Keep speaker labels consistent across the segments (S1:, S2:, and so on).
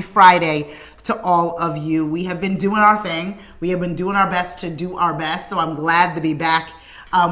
S1: Friday to all of you. We have been doing our thing. We have been doing our best to do our best. So I'm glad to be back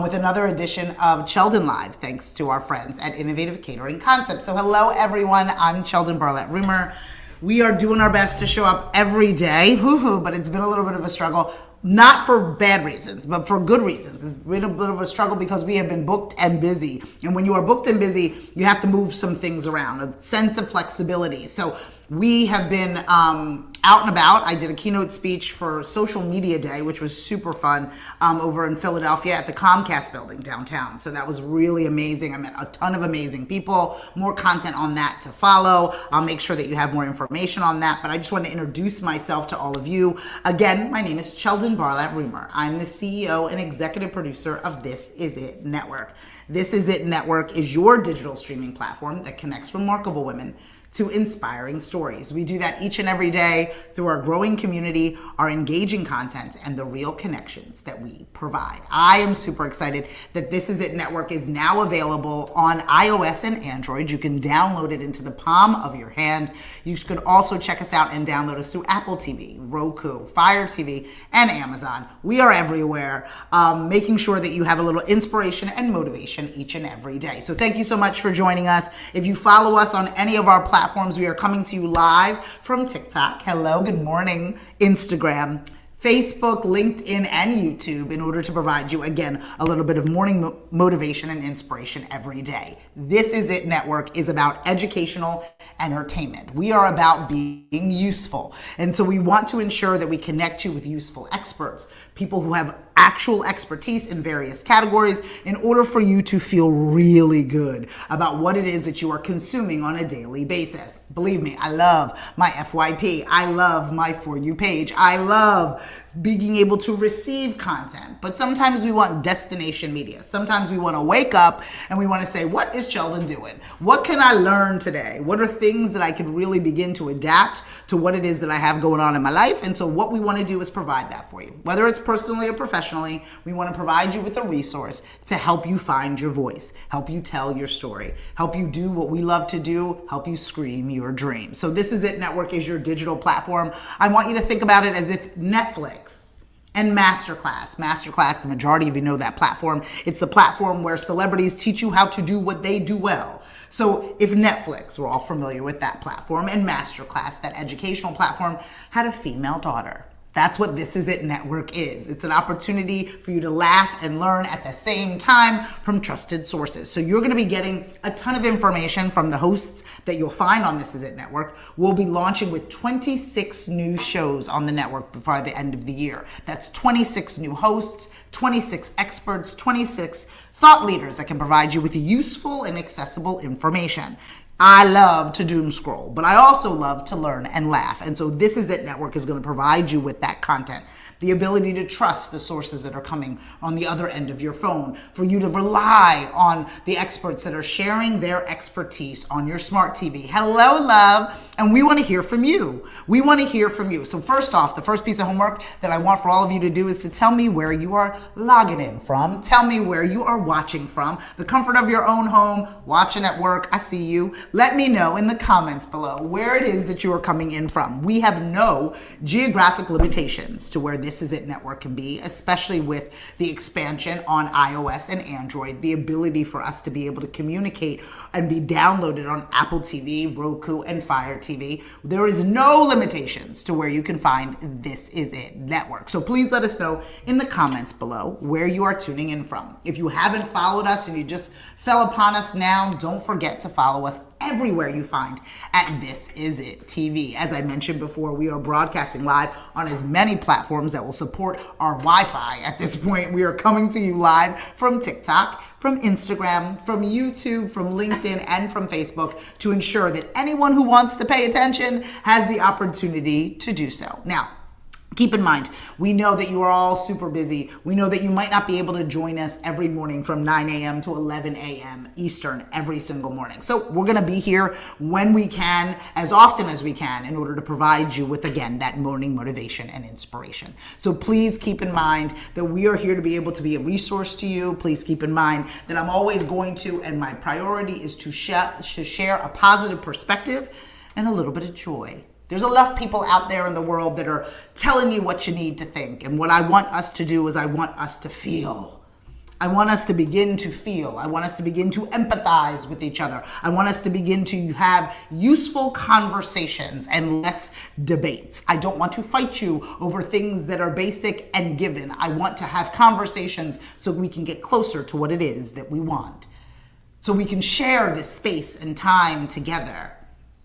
S1: with another edition of Cheldon Live, thanks to our friends at Innovative Catering Concepts. So hello, everyone. I'm Cheldon Barlett-Rumer. We are doing our best to show up every day, but it's been a little bit of a struggle. Not for bad reasons, but for good reasons. It's been a bit of a struggle because we have been booked and busy. And when you are booked and busy, you have to move some things around, a sense of flexibility. So we have been out and about. I did a keynote speech for Social Media Day, which was super fun, over in Philadelphia at the Comcast building downtown. So that was really amazing. I met a ton of amazing people. More content on that to follow. I'll make sure that you have more information on that. But I just want to introduce myself to all of you. Again, my name is Cheldon Barlett-Rumer. I'm the CEO and executive producer of This Is It Network. This Is It Network is your digital streaming platform that connects remarkable women to inspiring stories. We do that each and every day through our growing community, our engaging content, and the real connections that we provide. I am super excited that This Is It Network is now available on iOS and Android. You can download it into the palm of your hand. You could also check us out and download us through Apple TV, Roku, Fire TV, and Amazon. We are everywhere, making sure that you have a little inspiration and motivation each and every day. So thank you so much for joining us. If you follow us on any of our platforms, we are coming to you live from TikTok. Hello, good morning, Instagram, Facebook, LinkedIn, and YouTube in order to provide you, again, a little bit of morning motivation and inspiration every day. This Is It Network is about educational entertainment. We are about being useful. And so we want to ensure that we connect you with useful experts, people who have actual expertise in various categories in order for you to feel really good about what it is that you are consuming on a daily basis. Believe me, I love my FYP. I love my For You page. I love being able to receive content. But sometimes we want destination media. Sometimes we want to wake up and we want to say, what is Cheldon doing? What can I learn today? What are things that I can really begin to adapt to what it is that I have going on in my life? And so what we want to do is provide that for you. Whether it's personally or professionally, we want to provide you with a resource to help you find your voice, help you tell your story, help you do what we love to do, help you scream your dream. So This Is It Network is your digital platform. I want you to think about it as if Netflix and Masterclass, the majority of you know that platform. It's the platform where celebrities teach you how to do what they do well. So if Netflix, we're all familiar with that platform, and Masterclass, that educational platform, had a female daughter. That's what This Is It Network is. It's an opportunity for you to laugh and learn at the same time from trusted sources. So you're going to be getting a ton of information from the hosts that you'll find on This Is It Network. We'll be launching with 26 new shows on the network before the end of the year. That's 26 new hosts, 26 experts, 26 thought leaders that can provide you with useful and accessible information. I love to doom scroll, but I also love to learn and laugh. And so This Is It Network is going to provide you with that content, the ability to trust the sources that are coming on the other end of your phone, for you to rely on the experts that are sharing their expertise on your smart TV. Hello, love. And we want to hear from you. We want to hear from you. So first off, the first piece of homework that I want for all of you to do is to tell me where you are logging in from. Tell me where you are watching from. The comfort of your own home, watching at work. I see you. Let me know in the comments below where it is that you are coming in from. We have no geographic limitations to where This Is It Network can be, especially with the expansion on iOS and Android, the ability for us to be able to communicate and be downloaded on Apple TV, Roku, and Fire TV. There is no limitations to where you can find This Is It Network. So please let us know in the comments below where you are tuning in from. If you haven't followed us and you just fell upon us now, don't forget to follow us everywhere you find at This Is It TV. As I mentioned before, we are broadcasting live on as many platforms that will support our Wi-Fi. At this point, we are coming to you live from TikTok, from Instagram, from YouTube, from LinkedIn, and from Facebook to ensure that anyone who wants to pay attention has the opportunity to do so. Now, keep in mind, we know that you are all super busy. We know that you might not be able to join us every morning from 9 a.m. to 11 a.m. Eastern every single morning. So we're going to be here when we can, as often as we can, in order to provide you with, again, that morning motivation and inspiration. So please keep in mind that we are here to be able to be a resource to you. Please keep in mind that I'm always going to, and my priority is to share a positive perspective and a little bit of joy There's enough people out there in the world that are telling you what you need to think. And what I want us to do is I want us to feel. I want us to begin to feel. I want us to begin to empathize with each other. I want us to begin to have useful conversations and less debates. I don't want to fight you over things that are basic and given. I want to have conversations so we can get closer to what it is that we want. So we can share this space and time together.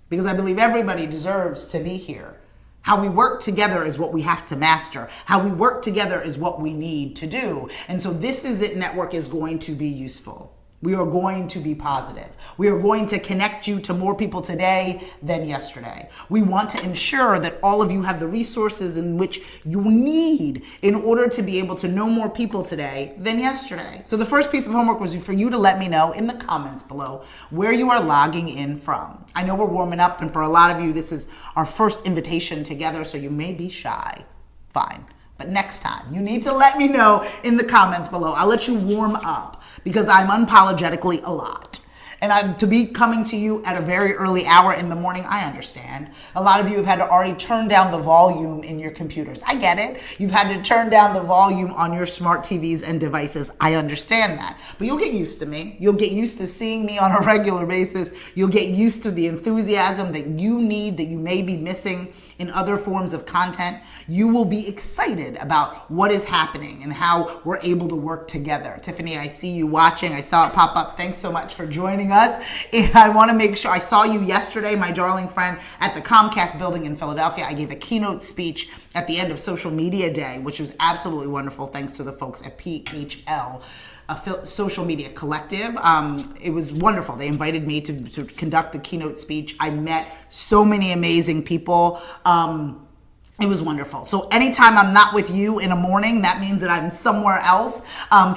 S1: Because I believe everybody deserves to be here. How we work together is what we have to master. How we work together is what we need to do. And so This Is It Network is going to be useful. We are going to be positive. We are going to connect you to more people today than yesterday. We want to ensure that all of you have the resources in which you need in order to be able to know more people today than yesterday. So the first piece of homework was for you to let me know in the comments below where you are logging in from. I know we're warming up, and for a lot of you, this is our first invitation together, so you may be shy. Fine. But next time, you need to let me know in the comments below. I'll let you warm up because I'm unapologetically a lot. And to be coming to you at a very early hour in the morning, I understand. A lot of you have had to already turn down the volume in your computers. I get it. You've had to turn down the volume on your smart TVs and devices. I understand that. But you'll get used to me. You'll get used to seeing me on a regular basis. You'll get used to the enthusiasm that you need, that you may be missing in other forms of content. You will be excited about what is happening and how we're able to work together. Tiffany, I see you watching. I saw it pop up. Thanks so much for joining us. And I want to make sure, I saw you yesterday, my darling friend, at the Comcast building in Philadelphia. I gave a keynote speech at the end of Social Media Day, which was absolutely wonderful, thanks to the folks at PHL. A social media collective. It was wonderful. They invited me to conduct the keynote speech. I met so many amazing people. It was wonderful. So anytime I'm not with you in a morning, that means that I'm somewhere else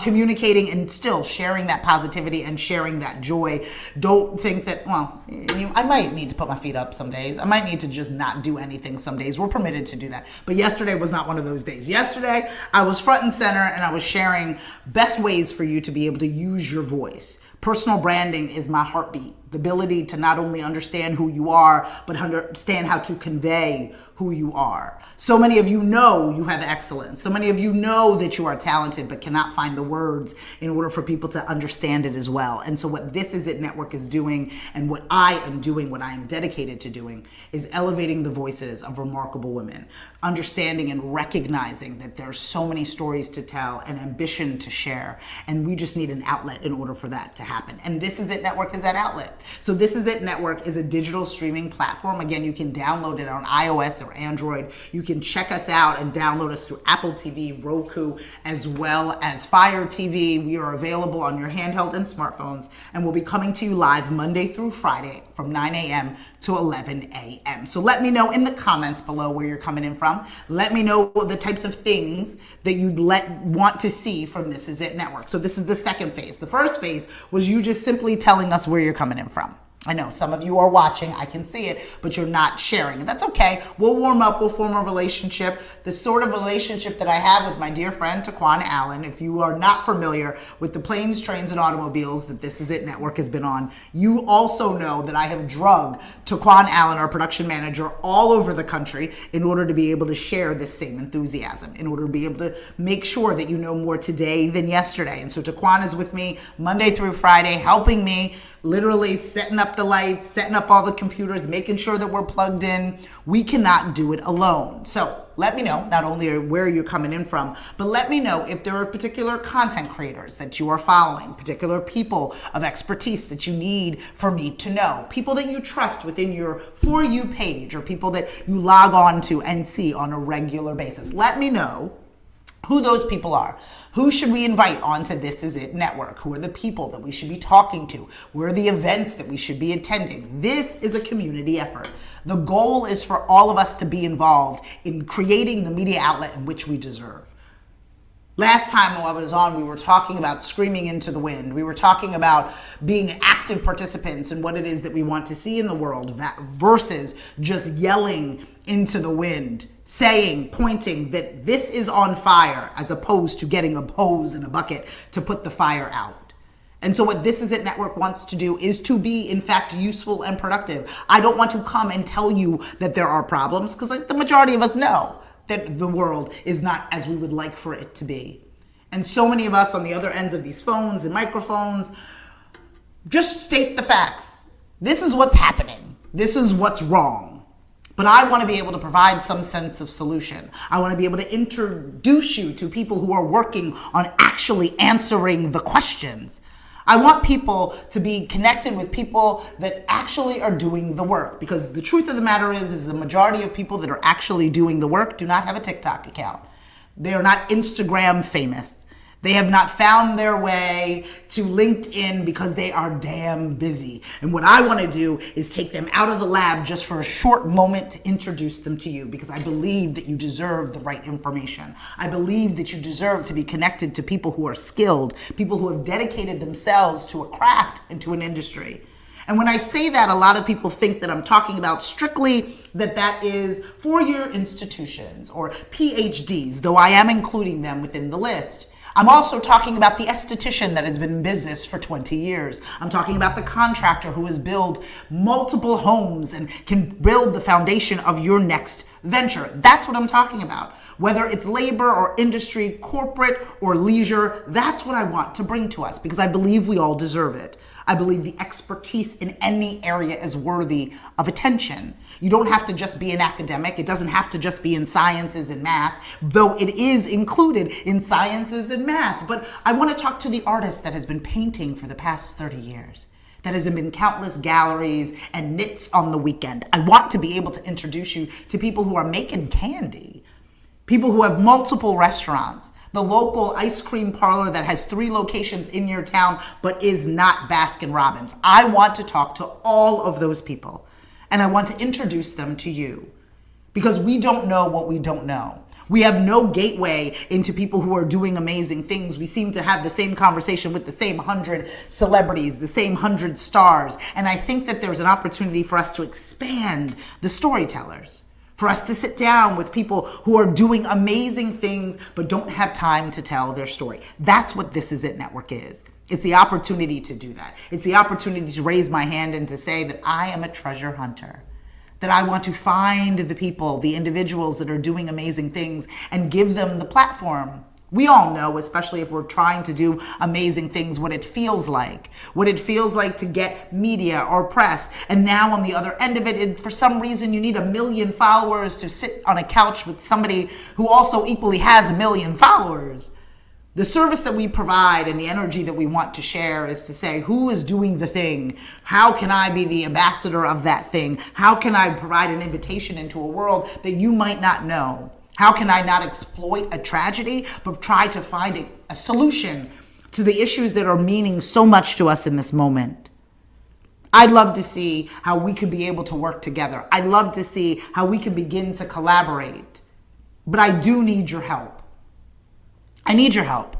S1: communicating and still sharing that positivity and sharing that joy. Don't think that, I might need to put my feet up some days. I might need to just not do anything some days. We're permitted to do that. But yesterday was not one of those days. Yesterday, I was front and center and I was sharing best ways for you to be able to use your voice. Personal branding is my heartbeat. The ability to not only understand who you are, but understand how to convey who you are. So many of you know you have excellence. So many of you know that you are talented, but cannot find the words in order for people to understand it as well. And so what This Is It Network is doing, and what I am doing, what I am dedicated to doing, is elevating the voices of remarkable women, understanding and recognizing that there's so many stories to tell and ambition to share. And we just need an outlet in order for that to happen. And This Is It Network is that outlet. So This Is It Network is a digital streaming platform. Again, you can download it on iOS or Android. You can check us out and download us through Apple TV, Roku, as well as Fire TV. We are available on your handheld and smartphones, and we'll be coming to you live Monday through Friday from 9 a.m. to 11 a.m. So let me know in the comments below where you're coming in from. Let me know the types of things that you'd want to see from This Is It Network. So this is the second phase. The first phase was you just simply telling us where you're coming in from. I know some of you are watching, I can see it, but you're not sharing it. That's okay. We'll warm up, we'll form a relationship. The sort of relationship that I have with my dear friend Taquan Allen. If you are not familiar with the planes, trains, and automobiles that This Is It Network has been on, you also know that I have drugged Taquan Allen, our production manager, all over the country in order to be able to share this same enthusiasm, in order to be able to make sure that you know more today than yesterday. And so Taquan is with me Monday through Friday, helping me, literally setting up the lights, setting up all the computers, making sure that we're plugged in. We cannot do it alone. So let me know not only where you're coming in from, but let me know if there are particular content creators that you are following, particular people of expertise that you need for me to know, people that you trust within your For You page, or people that you log on to and see on a regular basis. Let me know who those people are. Who should we invite onto This Is It Network? Who are the people that we should be talking to? Where are the events that we should be attending? This is a community effort. The goal is for all of us to be involved in creating the media outlet in which we deserve. Last time while I was on, we were talking about screaming into the wind. We were talking about being active participants in what it is that we want to see in the world versus just yelling into the wind, saying, pointing that this is on fire, as opposed to getting a hose and a bucket to put the fire out. And so what This Is It Network wants to do is to be, in fact, useful and productive. I don't want to come and tell you that there are problems, because like the majority of us know that the world is not as we would like for it to be. And so many of us on the other ends of these phones and microphones just state the facts. This is what's happening. This is what's wrong. But I want to be able to provide some sense of solution. I want to be able to introduce you to people who are working on actually answering the questions. I want people to be connected with people that actually are doing the work, because the truth of the matter is the majority of people that are actually doing the work do not have a TikTok account. They are not Instagram famous. They have not found their way to LinkedIn because they are damn busy. And what I want to do is take them out of the lab just for a short moment to introduce them to you, because I believe that you deserve the right information. I believe that you deserve to be connected to people who are skilled, people who have dedicated themselves to a craft and to an industry. And when I say that, a lot of people think that I'm talking about strictly that is four-year institutions or PhDs, though I am including them within the list. I'm also talking about the esthetician that has been in business for 20 years. I'm talking about the contractor who has built multiple homes and can build the foundation of your next venture. That's what I'm talking about. Whether it's labor or industry, corporate or leisure, that's what I want to bring to us, because I believe we all deserve it. I believe the expertise in any area is worthy of attention. You don't have to just be an academic. It doesn't have to just be in sciences and math, though it is included in sciences and math. But I want to talk to the artist that has been painting for the past 30 years, that has been in countless galleries and knits on the weekend. I want to be able to introduce you to people who are making candy, people who have multiple restaurants, the local ice cream parlor that has 3 locations in your town but is not Baskin Robbins. I want to talk to all of those people, and I want to introduce them to you, because we don't know what we don't know. We have no gateway into people who are doing amazing things. We seem to have the same conversation with the same 100 celebrities, the same 100 stars. And I think that there's an opportunity for us to expand the storytellers, for us to sit down with people who are doing amazing things but don't have time to tell their story. That's what This Is It Network is. It's the opportunity to do that. It's the opportunity to raise my hand and to say that I am a treasure hunter, that I want to find the people, the individuals that are doing amazing things and give them the platform. We all know, especially if we're trying to do amazing things, what it feels like to get media or press. And now on the other end of it, for some reason, you need 1 million followers to sit on a couch with somebody who also equally has 1 million followers. The service that we provide and the energy that we want to share is to say, who is doing the thing? How can I be the ambassador of that thing? How can I provide an invitation into a world that you might not know? How can I not exploit a tragedy, but try to find a solution to the issues that are meaning so much to us in this moment? I'd love to see how we could be able to work together. I'd love to see how we can begin to collaborate. But I do need your help. I need your help.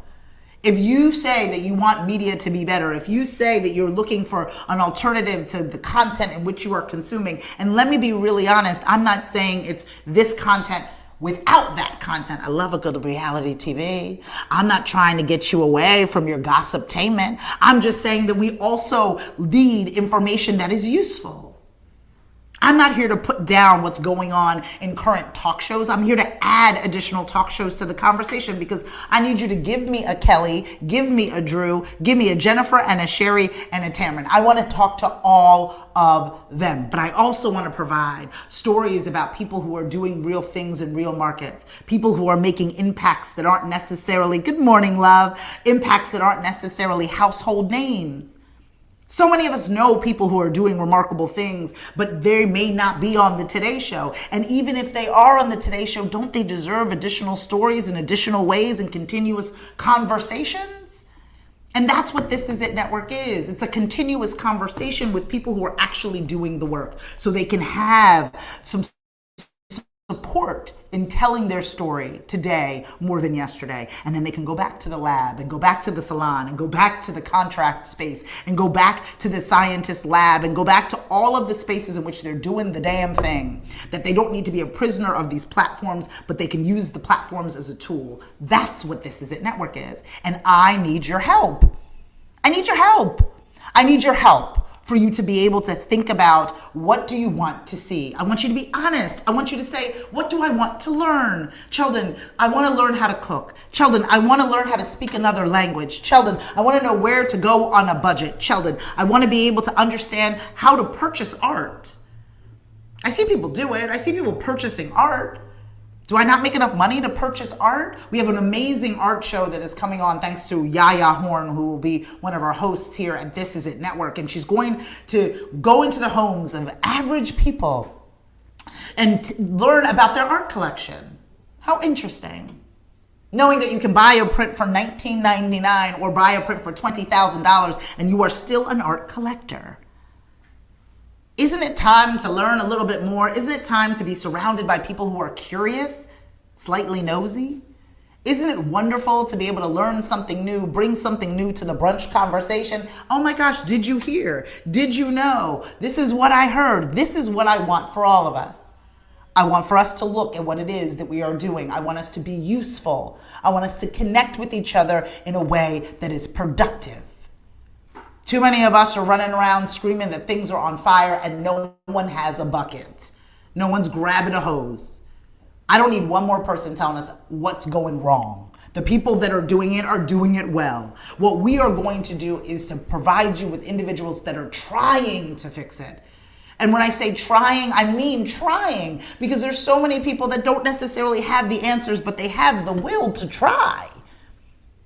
S1: If you say that you want media to be better, if you say that you're looking for an alternative to the content in which you are consuming, and let me be really honest, I'm not saying it's this content without that content. I love a good reality TV. I'm not trying to get you away from your gossiptainment. I'm just saying that we also need information that is useful. I'm not here to put down what's going on in current talk shows. I'm here to add additional talk shows to the conversation, because I need you to give me a Kelly, give me a Drew, give me a Jennifer and a Sherry and a Tamron. I want to talk to all of them, but I also want to provide stories about people who are doing real things in real markets, people who are making impacts that aren't necessarily, good morning, love, impacts that aren't necessarily household names. So many of us know people who are doing remarkable things, but they may not be on the Today Show. And even if they are on the Today Show, don't they deserve additional stories and additional ways and continuous conversations? And that's what This Is It Network is. It's a continuous conversation with people who are actually doing the work, so they can have some support in telling their story today more than yesterday. And then they can go back to the lab and go back to the salon and go back to the contract space and go back to the scientist lab and go back to all of the spaces in which they're doing the damn thing, that they don't need to be a prisoner of these platforms, but they can use the platforms as a tool. That's what This Is It Network is. And I need your help. I need your help. I need your help for you to be able to think about, what do you want to see? I want you to be honest. I want you to say, what do I want to learn? Sheldon, I want to learn how to cook. Sheldon, I want to learn how to speak another language. Sheldon, I want to know where to go on a budget. Sheldon, I want to be able to understand how to purchase art. I see people do it. I see people purchasing art. Do I not make enough money to purchase art? We have an amazing art show that is coming on thanks to Yaya Horn, who will be one of our hosts here at This Is It Network. And she's going to go into the homes of average people and learn about their art collection. How interesting. Knowing that you can buy a print for $19.99 or buy a print for $20,000 and you are still an art collector. Isn't it time to learn a little bit more? Isn't it time to be surrounded by people who are curious, slightly nosy? Isn't it wonderful to be able to learn something new, bring something new to the brunch conversation? Oh my gosh, did you hear? Did you know? This is what I heard. This is what I want for all of us. I want for us to look at what it is that we are doing. I want us to be useful. I want us to connect with each other in a way that is productive. Too many of us are running around screaming that things are on fire and no one has a bucket. No one's grabbing a hose. I don't need one more person telling us what's going wrong. The people that are doing it well. What we are going to do is to provide you with individuals that are trying to fix it. And when I say trying, I mean trying, because there's so many people that don't necessarily have the answers, but they have the will to try.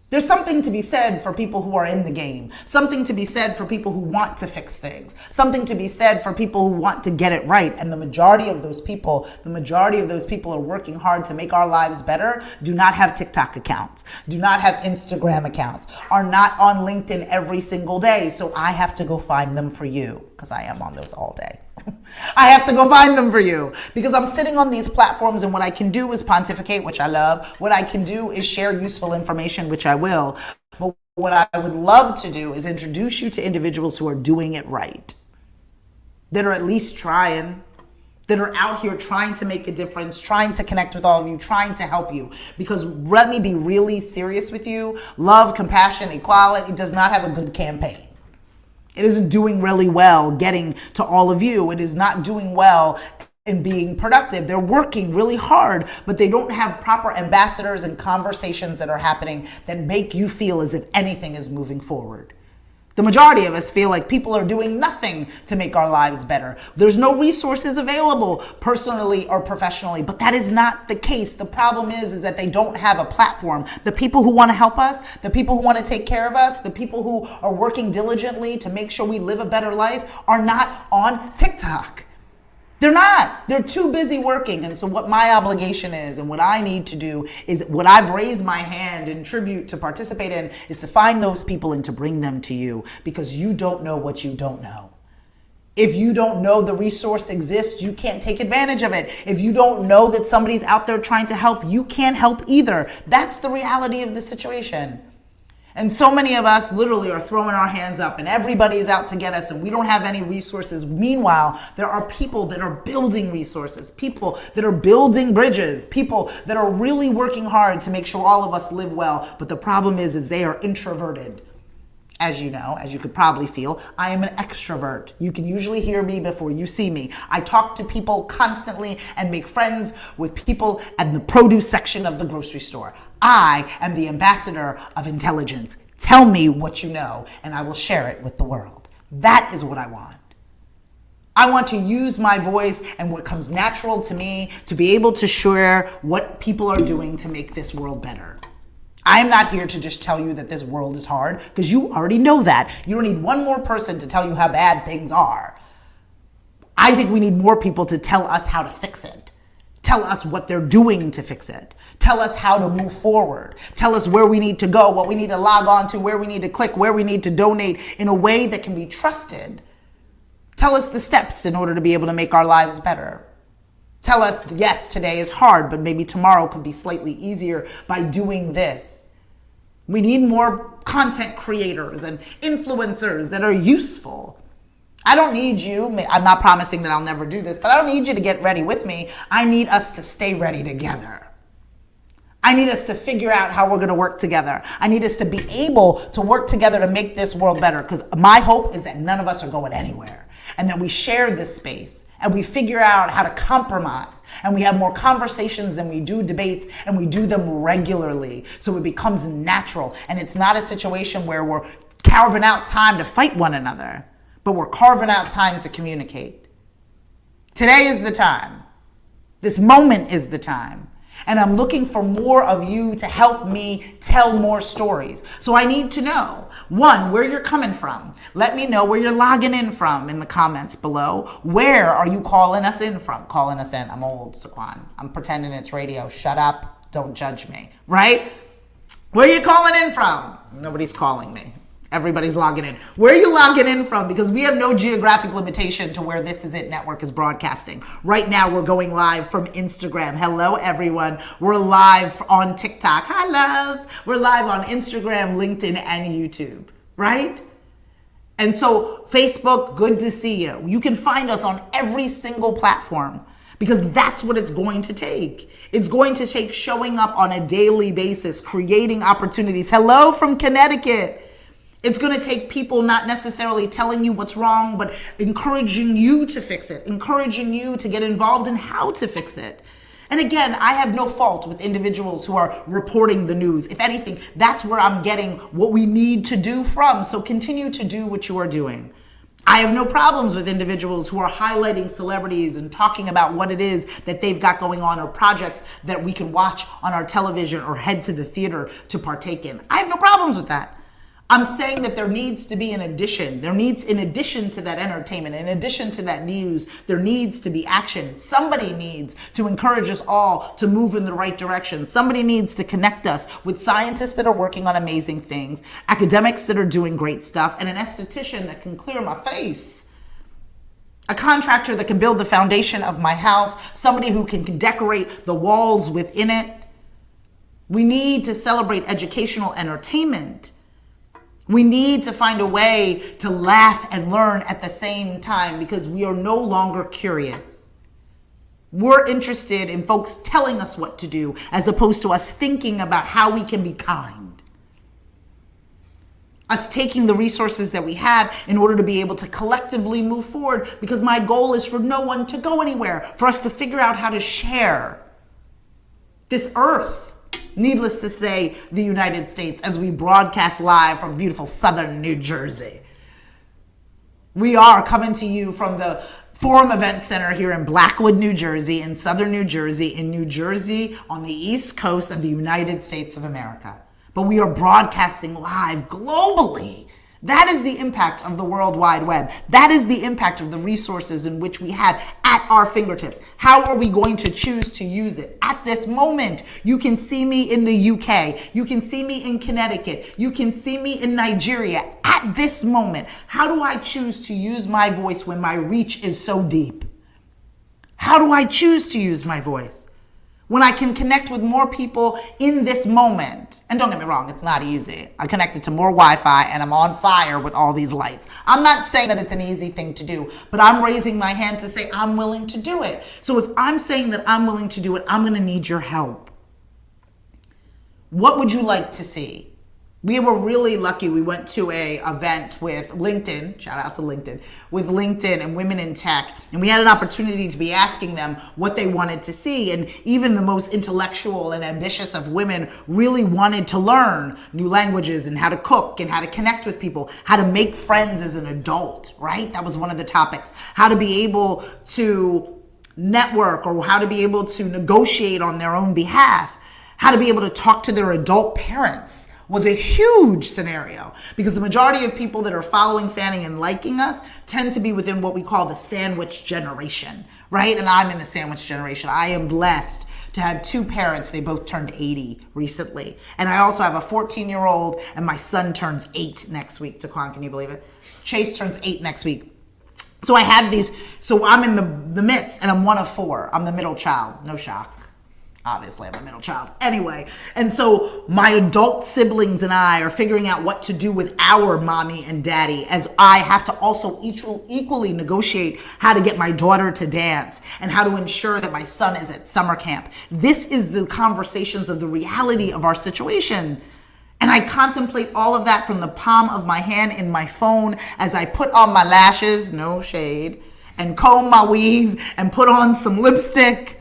S1: There's something to be said for people who are in the game, something to be said for people who want to fix things, something to be said for people who want to get it right. And the majority of those people are working hard to make our lives better, do not have TikTok accounts, do not have Instagram accounts, are not on LinkedIn every single day. So I have to go find them for you, because I am on those all day. I have to go find them for you because I'm sitting on these platforms, and what I can do is pontificate, which I love. What I can do is share useful information, which I will. But what I would love to do is introduce you to individuals who are doing it right, that are at least trying, that are out here trying to make a difference, trying to connect with all of you, trying to help you. Because let me be really serious with you. Love, compassion, equality does not have a good campaign. It isn't doing really well getting to all of you. It is not doing well in being productive. They're working really hard, but they don't have proper ambassadors and conversations that are happening that make you feel as if anything is moving forward. The majority of us feel like people are doing nothing to make our lives better. There's no resources available personally or professionally, but that is not the case. The problem is that they don't have a platform. The people who want to help us, the people who want to take care of us, the people who are working diligently to make sure we live a better life are not on TikTok. They're not. They're too busy working. And so what my obligation is and what I need to do is what I've raised my hand in tribute to participate in is to find those people and to bring them to you, because you don't know what you don't know. If you don't know the resource exists, you can't take advantage of it. If you don't know that somebody's out there trying to help, you can't help either. That's the reality of the situation. And so many of us literally are throwing our hands up and everybody's out to get us and we don't have any resources. Meanwhile, there are people that are building resources, people that are building bridges, people that are really working hard to make sure all of us live well. But the problem is they are introverted. As you know, as you could probably feel, I am an extrovert. You can usually hear me before you see me. I talk to people constantly and make friends with people at the produce section of the grocery store. I am the ambassador of intelligence. Tell me what you know, and I will share it with the world. That is what I want. I want to use my voice and what comes natural to me to be able to share what people are doing to make this world better. I'm not here to just tell you that this world is hard, because you already know that. You don't need one more person to tell you how bad things are. I think we need more people to tell us how to fix it. Tell us what they're doing to fix it. Tell us how to move forward. Tell us where we need to go, what we need to log on to, where we need to click, where we need to donate in a way that can be trusted. Tell us the steps in order to be able to make our lives better. Tell us, yes, today is hard, but maybe tomorrow could be slightly easier by doing this. We need more content creators and influencers that are useful. I don't need you. I'm not promising that I'll never do this, but I don't need you to get ready with me. I need us to stay ready together. I need us to figure out how we're going to work together. I need us to be able to work together to make this world better, because my hope is that none of us are going anywhere, and that we share this space and we figure out how to compromise, and we have more conversations than we do debates, and we do them regularly so it becomes natural, and it's not a situation where we're carving out time to fight one another, but we're carving out time to communicate. Today is the time. This moment is the time. And I'm looking for more of you to help me tell more stories. So I need to know, one, where you're coming from. Let me know where you're logging in from in the comments below. Where are you calling us in from? Calling us in. I'm old, Saquon. I'm pretending it's radio. Shut up. Don't judge me. Right? Where are you calling in from? Nobody's calling me. Everybody's logging in. Where are you logging in from? Because we have no geographic limitation to where This Is It Network is broadcasting. Right now, we're going live from Instagram. Hello, everyone. We're live on TikTok. Hi, loves. We're live on Instagram, LinkedIn, and YouTube, right? And so, Facebook, good to see you. You can find us on every single platform, because that's what it's going to take. It's going to take showing up on a daily basis, creating opportunities. Hello from Connecticut. It's going to take people not necessarily telling you what's wrong, but encouraging you to fix it, encouraging you to get involved in how to fix it. And again, I have no fault with individuals who are reporting the news. If anything, that's where I'm getting what we need to do from. So continue to do what you are doing. I have no problems with individuals who are highlighting celebrities and talking about what it is that they've got going on, or projects that we can watch on our television or head to the theater to partake in. I have no problems with that. I'm saying that there needs to be an addition. In addition to that entertainment, in addition to that news, there needs to be action. Somebody needs to encourage us all to move in the right direction. Somebody needs to connect us with scientists that are working on amazing things, academics that are doing great stuff, and an esthetician that can clear my face. A contractor that can build the foundation of my house, somebody who can decorate the walls within it. We need to celebrate educational entertainment. We need to find a way to laugh and learn at the same time, because we are no longer curious. We're interested in folks telling us what to do, as opposed to us thinking about how we can be kind. Us taking the resources that we have in order to be able to collectively move forward, because my goal is for no one to go anywhere, for us to figure out how to share this earth. Needless to say, the United States, as we broadcast live from beautiful southern New Jersey. We are coming to you from the Forum Event Center here in Blackwood, New Jersey, in southern New Jersey, on the East Coast of the United States of America. But we are broadcasting live globally. That is the impact of the World Wide Web. That is the impact of the resources in which we have at our fingertips. How are we going to choose to use it? At this moment, you can see me in the UK. You can see me in Connecticut. You can see me in Nigeria. At this moment, how do I choose to use my voice when my reach is so deep? How do I choose to use my voice when I can connect with more people in this moment? And don't get me wrong, it's not easy. I connected to more Wi-Fi and I'm on fire with all these lights. I'm not saying that it's an easy thing to do, but I'm raising my hand to say I'm willing to do it. So if I'm saying that I'm willing to do it, I'm gonna need your help. What would you like to see? We were really lucky. We went to a event with LinkedIn, shout out to LinkedIn, with LinkedIn and Women in Tech. And we had an opportunity to be asking them what they wanted to see. And even the most intellectual and ambitious of women really wanted to learn new languages and how to cook and how to connect with people, how to make friends as an adult, right? That was one of the topics. How to be able to network, or how to be able to negotiate on their own behalf, how to be able to talk to their adult parents was a huge scenario, because the majority of people that are following, fanning, and liking us tend to be within what we call the sandwich generation, right? And I'm in the sandwich generation. I am blessed to have two parents. They both turned 80 recently. And I also have a 14-year-old, and my son turns 8 next week. Taquan, can you believe it? Chase turns 8 next week. So I have these, so I'm in the midst, and I'm one of 4. I'm the middle child, no shock. Obviously, I'm a middle child. Anyway, and so my adult siblings and I are figuring out what to do with our mommy and daddy, as I have to also equally negotiate how to get my daughter to dance and how to ensure that my son is at summer camp. This is the conversations of the reality of our situation. And I contemplate all of that from the palm of my hand in my phone as I put on my lashes, no shade, and comb my weave and put on some lipstick.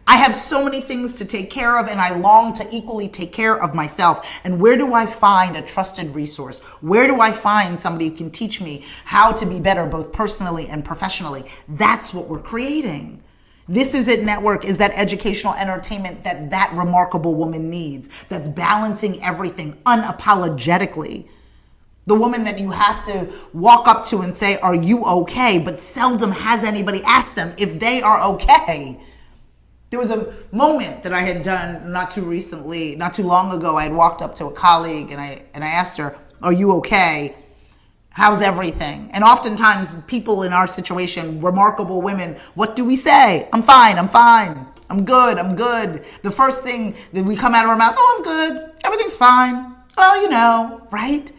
S1: I have so many things to take care of, and I long to equally take care of myself. And where do I find a trusted resource? Where do I find somebody who can teach me how to be better, both personally and professionally? That's what we're creating. This Is It Network is that educational entertainment that remarkable woman needs, that's balancing everything unapologetically. The woman that you have to walk up to and say, "Are you okay?" But seldom has anybody ask them if they are okay. There was a moment that I had done not too long ago. I had walked up to a colleague and I asked her, "Are you okay? How's everything?" And oftentimes people in our situation, remarkable women, what do we say? "I'm fine, I'm fine. I'm good, I'm good." The first thing that we come out of our mouths, "Oh, I'm good. Everything's fine. Well, you know," right?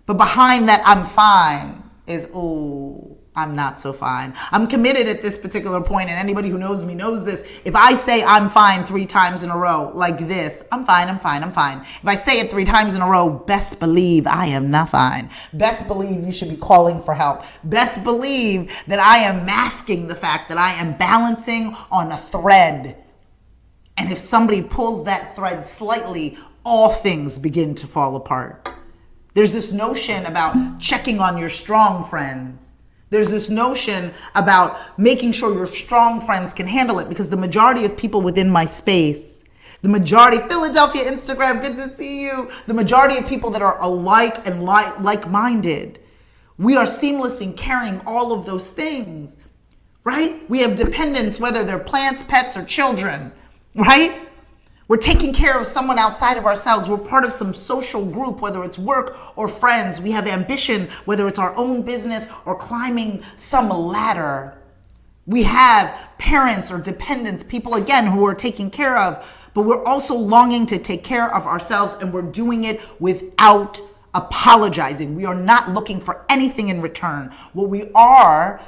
S1: But behind that "I'm fine" is, "Oh, I'm not so fine." I'm committed at this particular point, and anybody who knows me knows this. If I say "I'm fine" 3 times in a row like this, "I'm fine, I'm fine, I'm fine." If I say it 3 times in a row, best believe I am not fine. Best believe you should be calling for help. Best believe that I am masking the fact that I am balancing on a thread. And if somebody pulls that thread slightly, all things begin to fall apart. There's this notion about checking on your strong friends. There's this notion about making sure your strong friends can handle it, because the majority of people within my space, the majority, Philadelphia, Instagram, good to see you. The majority of people that are alike and like-minded, we are seamless in carrying all of those things, right? We have dependents, whether they're plants, pets, or children, right? We're taking care of someone outside of ourselves. We're part of some social group, whether it's work or friends. We have ambition, whether it's our own business or climbing some ladder. We have parents or dependents, people, again, who we're taking care of, but we're also longing to take care of ourselves, and we're doing it without apologizing. We are not looking for anything in return. What we are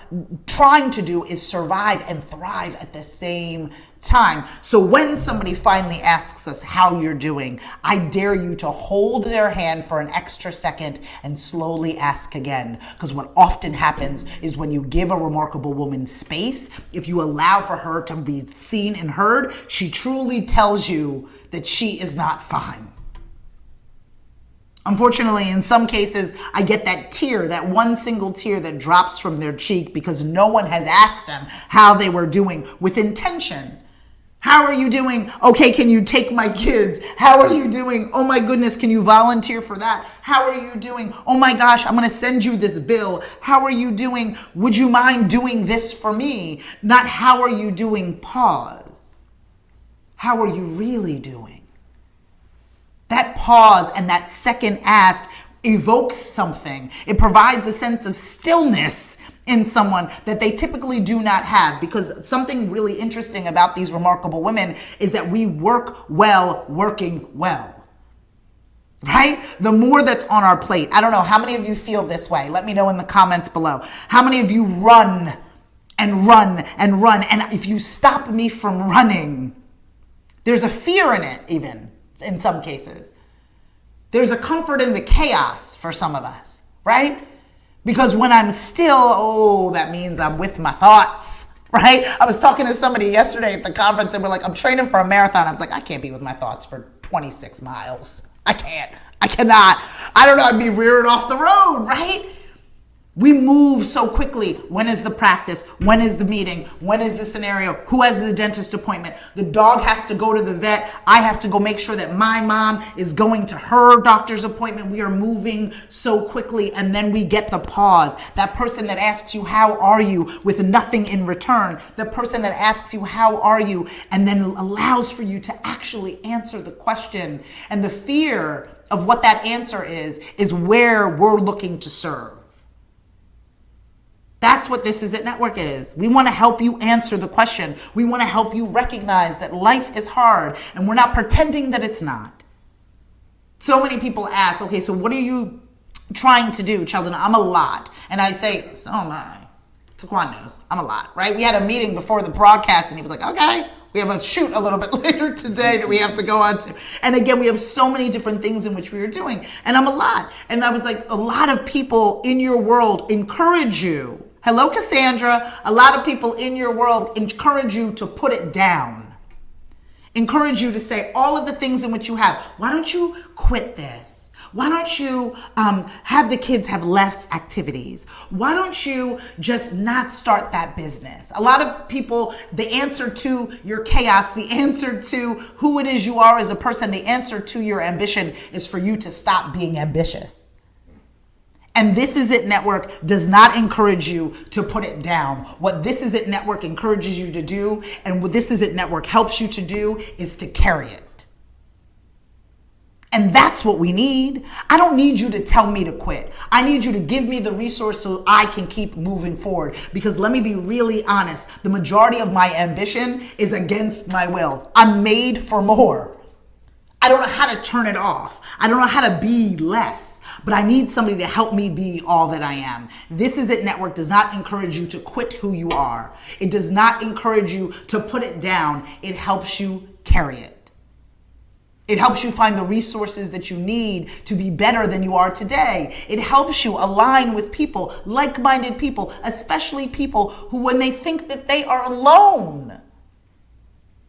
S1: trying to do is survive and thrive at the same time. So when somebody finally asks us how you're doing, I dare you to hold their hand for an extra second and slowly ask again. Because what often happens is when you give a remarkable woman space, if you allow for her to be seen and heard, she truly tells you that she is not fine. Unfortunately, in some cases, I get that tear, that one single tear that drops from their cheek because no one has asked them how they were doing with intention. How are you doing? Okay, can you take my kids? How are you doing? Oh my goodness, can you volunteer for that? How are you doing? Oh my gosh, I'm going to send you this bill. How are you doing? Would you mind doing this for me? Not how are you doing, pause. How are you really doing? That pause and that second ask evokes something. It provides a sense of stillness in someone that they typically do not have, because something really interesting about these remarkable women is that we work well working well, right? The more that's on our plate. I don't know how many of you feel this way. Let me know in the comments below. How many of you run and run and run? And if you stop me from running, there's a fear in it, even in some cases. There's a comfort in the chaos for some of us, right? Because when I'm still, that means I'm with my thoughts, right? I was talking to somebody yesterday at the conference and we're like, I'm training for a marathon. I was like, I can't be with my thoughts for 26 miles. I cannot. I don't know, I'd be rearing off the road, right? We move so quickly. When is the practice? When is the meeting? When is the scenario? Who has the dentist appointment? The dog has to go to the vet. I have to go make sure that my mom is going to her doctor's appointment. We are moving so quickly, and then we get the pause. That person that asks you, how are you, with nothing in return. The person that asks you, how are you, and then allows for you to actually answer the question. And the fear of what that answer is where we're looking to serve. That's what This Is It Network is. We want to help you answer the question. We want to help you recognize that life is hard, and we're not pretending that it's not. So many people ask, okay, so what are you trying to do, Sheldon? I'm a lot. And I say, so am I. Taquan knows, I'm a lot, right? We had a meeting before the broadcast, and he was like, okay, we have a shoot a little bit later today that we have to go on to. And again, we have so many different things in which we are doing. And I'm a lot. And I was like, a lot of people in your world encourage you. Hello, Cassandra. A lot of people in your world encourage you to put it down. Encourage you to say all of the things in which you have. Why don't you quit this? Why don't you have the kids have less activities? Why don't you just not start that business? A lot of people, the answer to your chaos, the answer to who it is you are as a person, the answer to your ambition is for you to stop being ambitious. And This Is It Network does not encourage you to put it down. What This Is It Network encourages you to do, and what This Is It Network helps you to do, is to carry it. And that's what we need. I don't need you to tell me to quit. I need you to give me the resource so I can keep moving forward. Because let me be really honest, the majority of my ambition is against my will. I'm made for more. I don't know how to turn it off. I don't know how to be less, but I need somebody to help me be all that I am. This Is It Network does not encourage you to quit who you are. It does not encourage you to put it down. It helps you carry it. It helps you find the resources that you need to be better than you are today. It helps you align with people, like-minded people, especially people who, when they think that they are alone.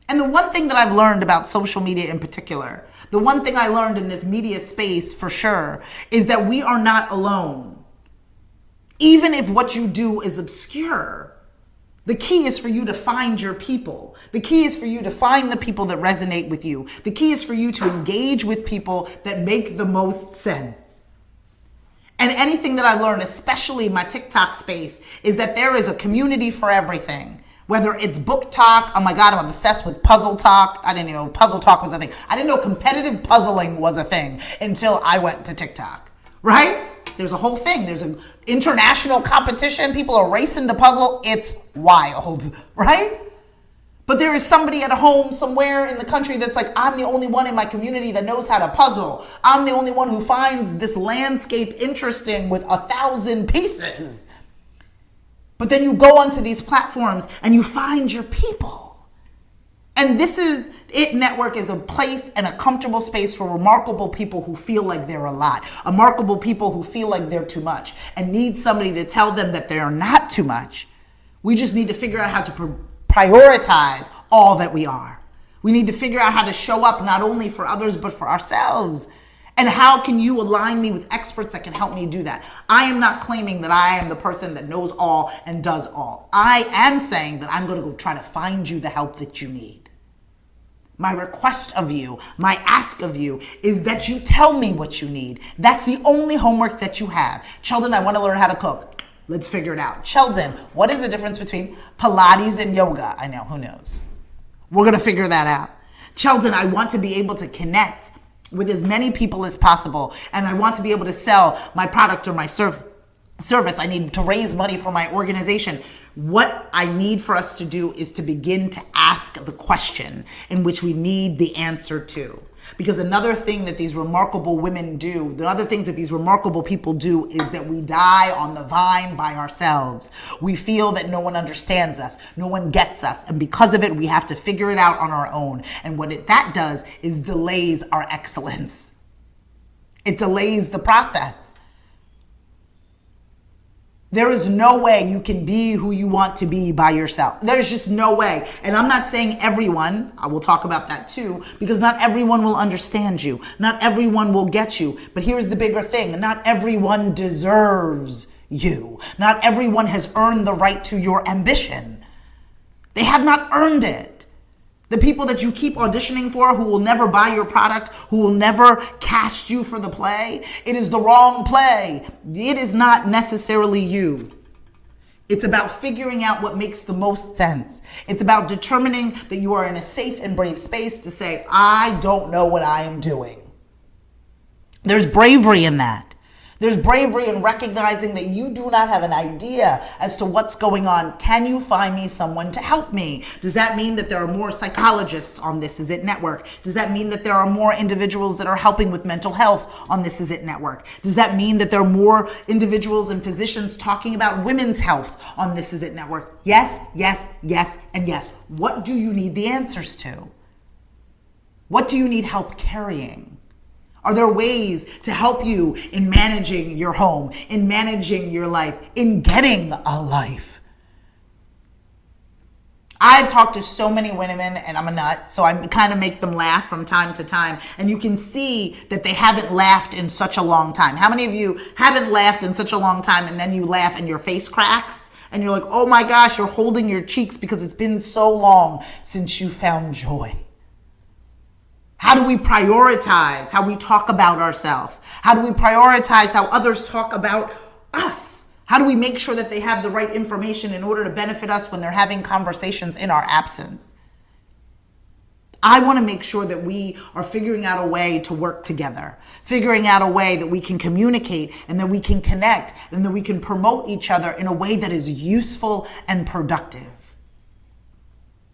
S1: And the one thing that I've learned about social media in particular, the one thing I learned in this media space for sure, is that we are not alone. Even if what you do is obscure, the key is for you to find your people. The key is for you to find the people that resonate with you. The key is for you to engage with people that make the most sense. And anything that I've learned, especially my TikTok space, is that there is a community for everything. Whether it's book talk, oh my God, I'm obsessed with puzzle talk. I didn't know puzzle talk was a thing. I didn't know competitive puzzling was a thing until I went to TikTok, right? There's a whole thing. There's an international competition. People are racing to puzzle. It's wild, right? But there is somebody at home somewhere in the country that's like, I'm the only one in my community that knows how to puzzle. I'm the only one who finds this landscape interesting with 1,000 pieces. But then you go onto these platforms and you find your people. And This Is It Network is a place and a comfortable space for remarkable people who feel like they're a lot. Remarkable people who feel like they're too much and need somebody to tell them that they're not too much. We just need to figure out how to prioritize all that we are. We need to figure out how to show up not only for others, but for ourselves. And how can you align me with experts that can help me do that? I am not claiming that I am the person that knows all and does all. I am saying that I'm going to go try to find you the help that you need. My request of you, my ask of you is that you tell me what you need. That's the only homework that you have. Sheldon, I want to learn how to cook. Let's figure it out. Sheldon, what is the difference between Pilates and yoga? I know, who knows? We're going to figure that out. Sheldon, I want to be able to connect with as many people as possible, and I want to be able to sell my product or my service. I need to raise money for my organization. What I need for us to do is to begin to ask the question in which we need the answer to. Because another thing that these remarkable women do, the other things that these remarkable people do, is that we die on the vine by ourselves. We feel that no one understands us, no one gets us, and because of it, we have to figure it out on our own. And what that does is delays our excellence. It delays the process. There is no way you can be who you want to be by yourself. There's just no way. And I'm not saying everyone, I will talk about that too, because not everyone will understand you. Not everyone will get you. But here's the bigger thing. Not everyone deserves you. Not everyone has earned the right to your ambition. They have not earned it. The people that you keep auditioning for, who will never buy your product, who will never cast you for the play, it is the wrong play. It is not necessarily you. It's about figuring out what makes the most sense. It's about determining that you are in a safe and brave space to say, I don't know what I am doing. There's bravery in that. There's bravery in recognizing that you do not have an idea as to what's going on. Can you find me someone to help me? Does that mean that there are more psychologists on This Is It Network? Does that mean that there are more individuals that are helping with mental health on This Is It Network? Does that mean that there are more individuals and physicians talking about women's health on This Is It Network? Yes, yes, yes, and yes. What do you need the answers to? What do you need help carrying? Are there ways to help you in managing your home, in managing your life, in getting a life? I've talked to so many women, and I'm a nut, so I kind of make them laugh from time to time. And you can see that they haven't laughed in such a long time. How many of you haven't laughed in such a long time and then you laugh and your face cracks? And you're like, oh my gosh, you're holding your cheeks because it's been so long since you found joy. How do we prioritize how we talk about ourselves? How do we prioritize how others talk about us? How do we make sure that they have the right information in order to benefit us when they're having conversations in our absence? I want to make sure that we are figuring out a way to work together, figuring out a way that we can communicate and that we can connect and that we can promote each other in a way that is useful and productive.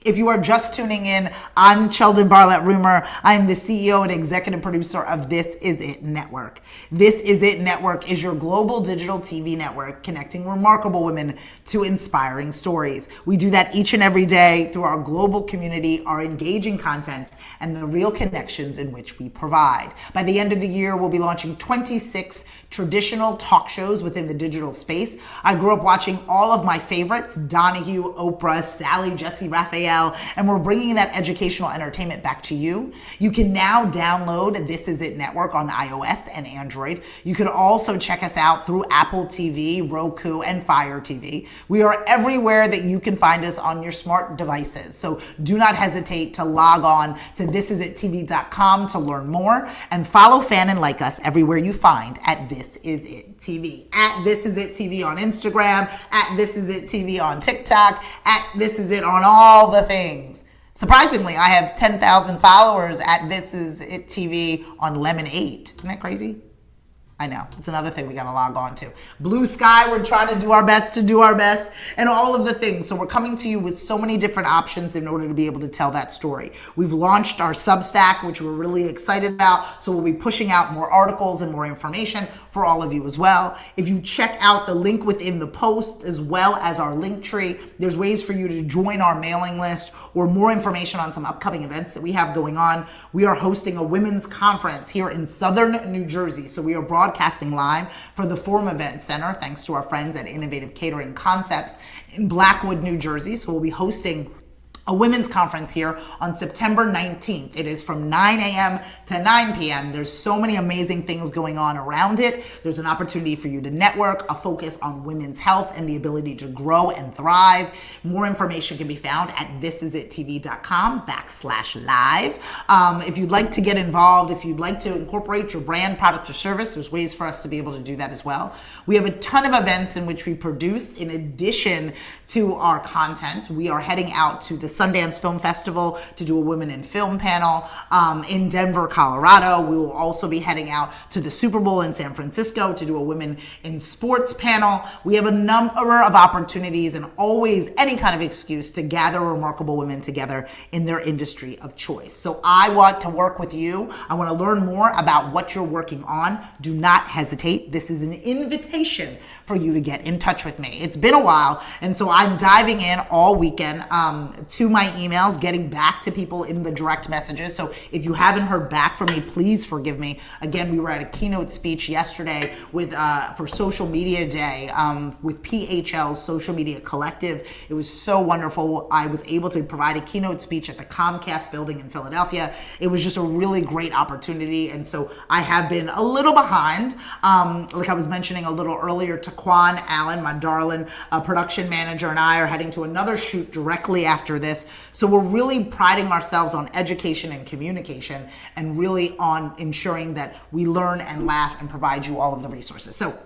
S1: If you are just tuning in, I'm Sheldon Barlett Rumer. I am the CEO and executive producer of This Is It Network. This Is It Network is your global digital TV network connecting remarkable women to inspiring stories. We do that each and every day through our global community, our engaging content, and the real connections in which we provide. By the end of the year, we'll be launching 26 traditional talk shows within the digital space. I grew up watching all of my favorites, Donahue, Oprah, Sally, Jesse, Raphael, and we're bringing that educational entertainment back to you. You can now download This Is It Network on iOS and Android. You can also check us out through Apple TV, Roku, and Fire TV. We are everywhere that you can find us on your smart devices. So do not hesitate to log on to thisisit.tv.com to learn more and follow, fan, and like us everywhere you find at This Is It TV. At This Is It TV on Instagram, at This Is It TV on TikTok, at This Is It on all the things. Surprisingly, I have 10,000 followers at This Is It TV on Lemon8. Isn't that crazy? I know. It's another thing we got to log on to. Blue Sky, we're trying to do our best and all of the things. So we're coming to you with so many different options in order to be able to tell that story. We've launched our Substack, which we're really excited about. So we'll be pushing out more articles and more information for all of you as well. If you check out the link within the post as well as our link tree, there's ways for you to join our mailing list or more information on some upcoming events that we have going on. We are hosting a women's conference here in Southern New Jersey. So we are broadcasting live for the Forum Event Center, thanks to our friends at Innovative Catering Concepts in Blackwood, New Jersey. So we'll be hosting a women's conference here on September 19th. It is from 9 a.m. to 9 p.m. There's so many amazing things going on around it. There's an opportunity for you to network, a focus on women's health and the ability to grow and thrive. More information can be found at thisisitTV.com/live. If you'd like to get involved, if you'd like to incorporate your brand, product, or service, there's ways for us to be able to do that as well. We have a ton of events in which we produce in addition to our content. We are heading out to the Sundance Film Festival to do a Women in Film panel in Denver, Colorado. We will also be heading out to the Super Bowl in San Francisco to do a Women in Sports panel. We have a number of opportunities and always any kind of excuse to gather remarkable women together in their industry of choice. So I want to work with you. I want to learn more about what you're working on. Do not hesitate. This is an invitation for you to get in touch with me. It's been a while, and so I'm diving in all weekend to my emails, getting back to people in the direct messages. So if you haven't heard back from me, please forgive me. Again, we were at a keynote speech yesterday with for Social Media Day with PHL's Social Media Collective. It was so wonderful. I was able to provide a keynote speech at the Comcast building in Philadelphia. It was just a really great opportunity, and so I have been a little behind. Like I was mentioning a little earlier, Taquan Allen, my darling production manager, and I are heading to another shoot directly after this. So we're really priding ourselves on education and communication and really on ensuring that we learn and laugh and provide you all of the resources. So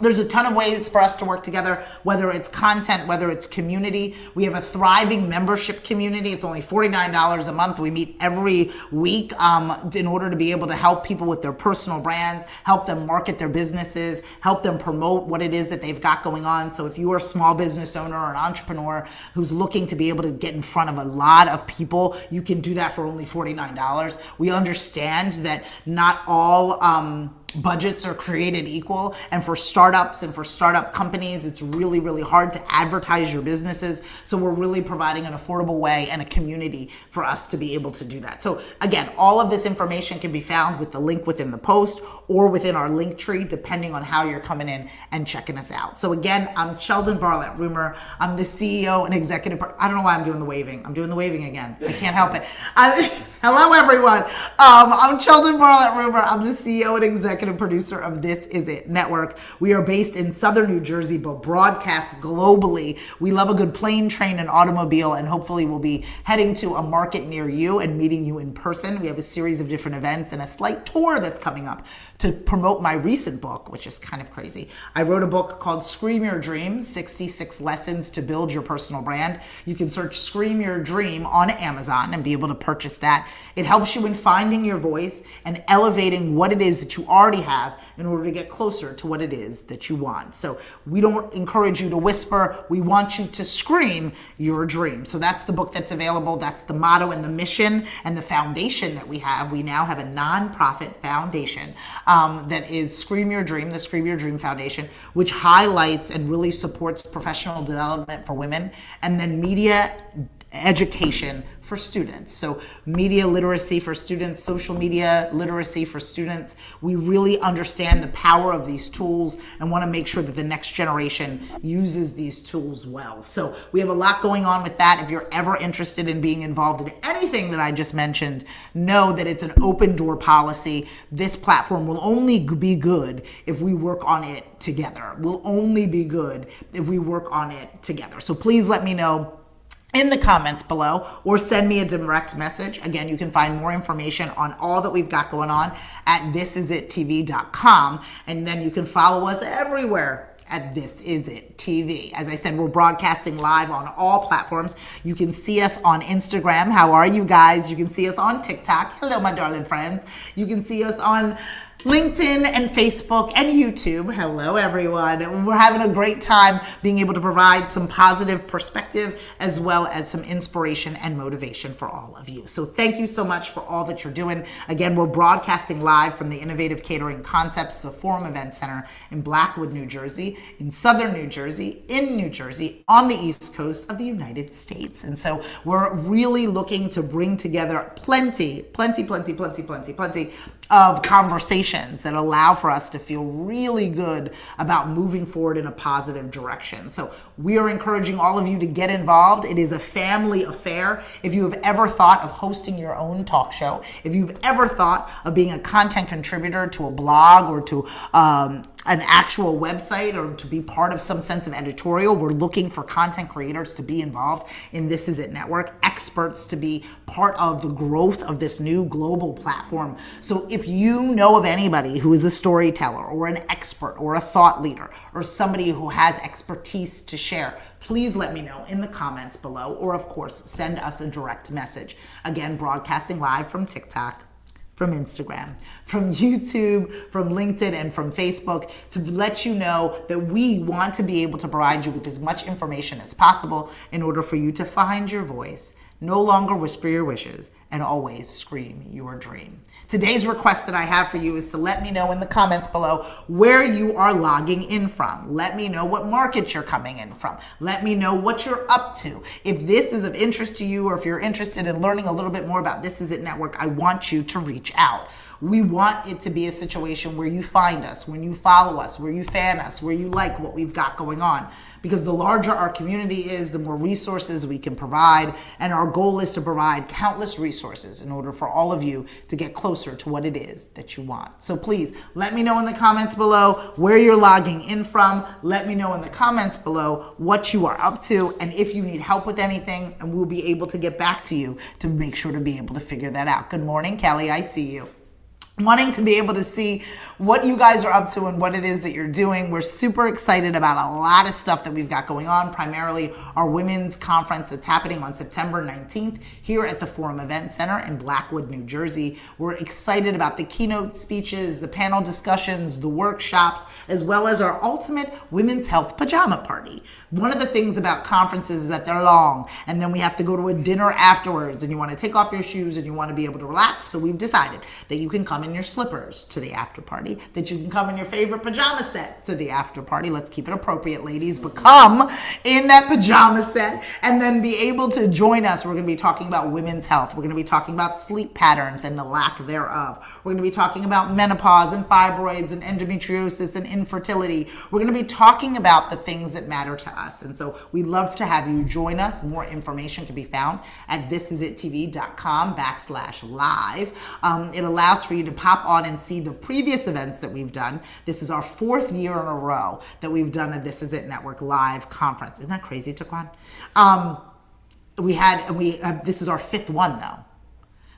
S1: There's a ton of ways for us to work together, whether it's content, whether it's community. We have a thriving membership community. It's only $49 a month. We meet every week in order to be able to help people with their personal brands, help them market their businesses, help them promote what it is that they've got going on. So if you are a small business owner or an entrepreneur who's looking to be able to get in front of a lot of people, you can do that for only $49. We understand that not all budgets are created equal, and for startups and for startup companies, it's really, really hard to advertise your businesses. So we're really providing an affordable way and a community for us to be able to do that. So again, all of this information can be found with the link within the post or within our link tree, depending on how you're coming in and checking us out. So again, I'm Sheldon Bartlett Rumer. I'm the CEO and executive. I don't know why I'm doing the waving. I'm doing the waving again. I can't help it. Hello, everyone. I'm Sheldon Bartlett Rumer. I'm the CEO and executive producer of This Is It Network. We are based in Southern New Jersey, but broadcast globally. We love a good plane, train, and automobile, and hopefully we'll be heading to a market near you and meeting you in person. We have a series of different events and a slight tour that's coming up to promote my recent book, which is kind of crazy. I wrote a book called Scream Your Dream, 66 Lessons to Build Your Personal Brand. You can search Scream Your Dream on Amazon and be able to purchase that. It helps you in finding your voice and elevating what it is that you already have in order to get closer to what it is that you want. So we don't encourage you to whisper. We want you to scream your dream. So that's the book that's available. That's the motto and the mission and the foundation that we have. We now have a nonprofit foundation that is Scream Your Dream, the Scream Your Dream Foundation, which highlights and really supports professional development for women, and then media education for students. So media literacy for students, social media literacy for students. We really understand the power of these tools and want to make sure that the next generation uses these tools well. So we have a lot going on with that. If you're ever interested in being involved in anything that I just mentioned, know that it's an open door policy. This platform will only be good if we work on it together. Will only be good if we work on it together. So please let me know in the comments below or send me a direct message. Again, you can find more information on all that we've got going on at thisisItTV.com, and then you can follow us everywhere at This Is It TV. As I said, we're broadcasting live on all platforms. You can see us on Instagram. How are you guys? You can see us on TikTok. Hello, my darling friends. You can see us on LinkedIn and Facebook and YouTube. Hello, everyone. We're having a great time being able to provide some positive perspective as well as some inspiration and motivation for all of you. So thank you so much for all that you're doing. Again, we're broadcasting live from the Innovative Catering Concepts, the Forum Event Center in Blackwood, New Jersey, in Southern New Jersey, in New Jersey, on the East Coast of the United States. And so we're really looking to bring together plenty of conversations that allow for us to feel really good about moving forward in a positive direction. So we are encouraging all of you to get involved. It is a family affair. If you have ever thought of hosting your own talk show, if you've ever thought of being a content contributor to a blog or to an actual website or to be part of some sense of editorial, we're looking for content creators to be involved in This Is It Network, experts to be part of the growth of this new global platform. So if you know of anybody who is a storyteller or an expert or a thought leader or somebody who has expertise to share, please let me know in the comments below, or of course, send us a direct message. Again, broadcasting live from TikTok, from Instagram, from YouTube, from LinkedIn, and from Facebook to let you know that we want to be able to provide you with as much information as possible in order for you to find your voice, no longer whisper your wishes, and always scream your dream. Today's request that I have for you is to let me know in the comments below where you are logging in from. Let me know what market you're coming in from. Let me know what you're up to. If this is of interest to you, or if you're interested in learning a little bit more about This Is It Network, I want you to reach out. We want it to be a situation where you find us, when you follow us, where you fan us, where you like what we've got going on. Because the larger our community is, the more resources we can provide. And our goal is to provide countless resources in order for all of you to get closer to what it is that you want. So please let me know in the comments below where you're logging in from. Let me know in the comments below what you are up to, and if you need help with anything, and we'll be able to get back to you to make sure to be able to figure that out. Good morning, Kelly. I see you. wanting to be able to see what you guys are up to and what it is that you're doing. We're super excited about a lot of stuff that we've got going on, primarily our women's conference that's happening on September 19th here at the Forum Event Center in Blackwood, New Jersey. We're excited about the keynote speeches, the panel discussions, the workshops, as well as our ultimate women's health pajama party. One of the things about conferences is that they're long, and then we have to go to a dinner afterwards, and you want to take off your shoes and you want to be able to relax. So we've decided that you can come in your slippers to the after party, that you can come in your favorite pajama set to the after party. Let's keep it appropriate, ladies, but come in that pajama set and then be able to join us. We're going to be talking about women's health. We're going to be talking about sleep patterns and the lack thereof. We're going to be talking about menopause and fibroids and endometriosis and infertility. We're going to be talking about the things that matter to us. And so we'd love to have you join us. More information can be found at thisisitTV.com/live. It allows for you to pop on and see the previous events that we've done. This is our 4th year in a row that we've done a This Is It Network live conference. Isn't that crazy, Taquan? This is our 5th one though,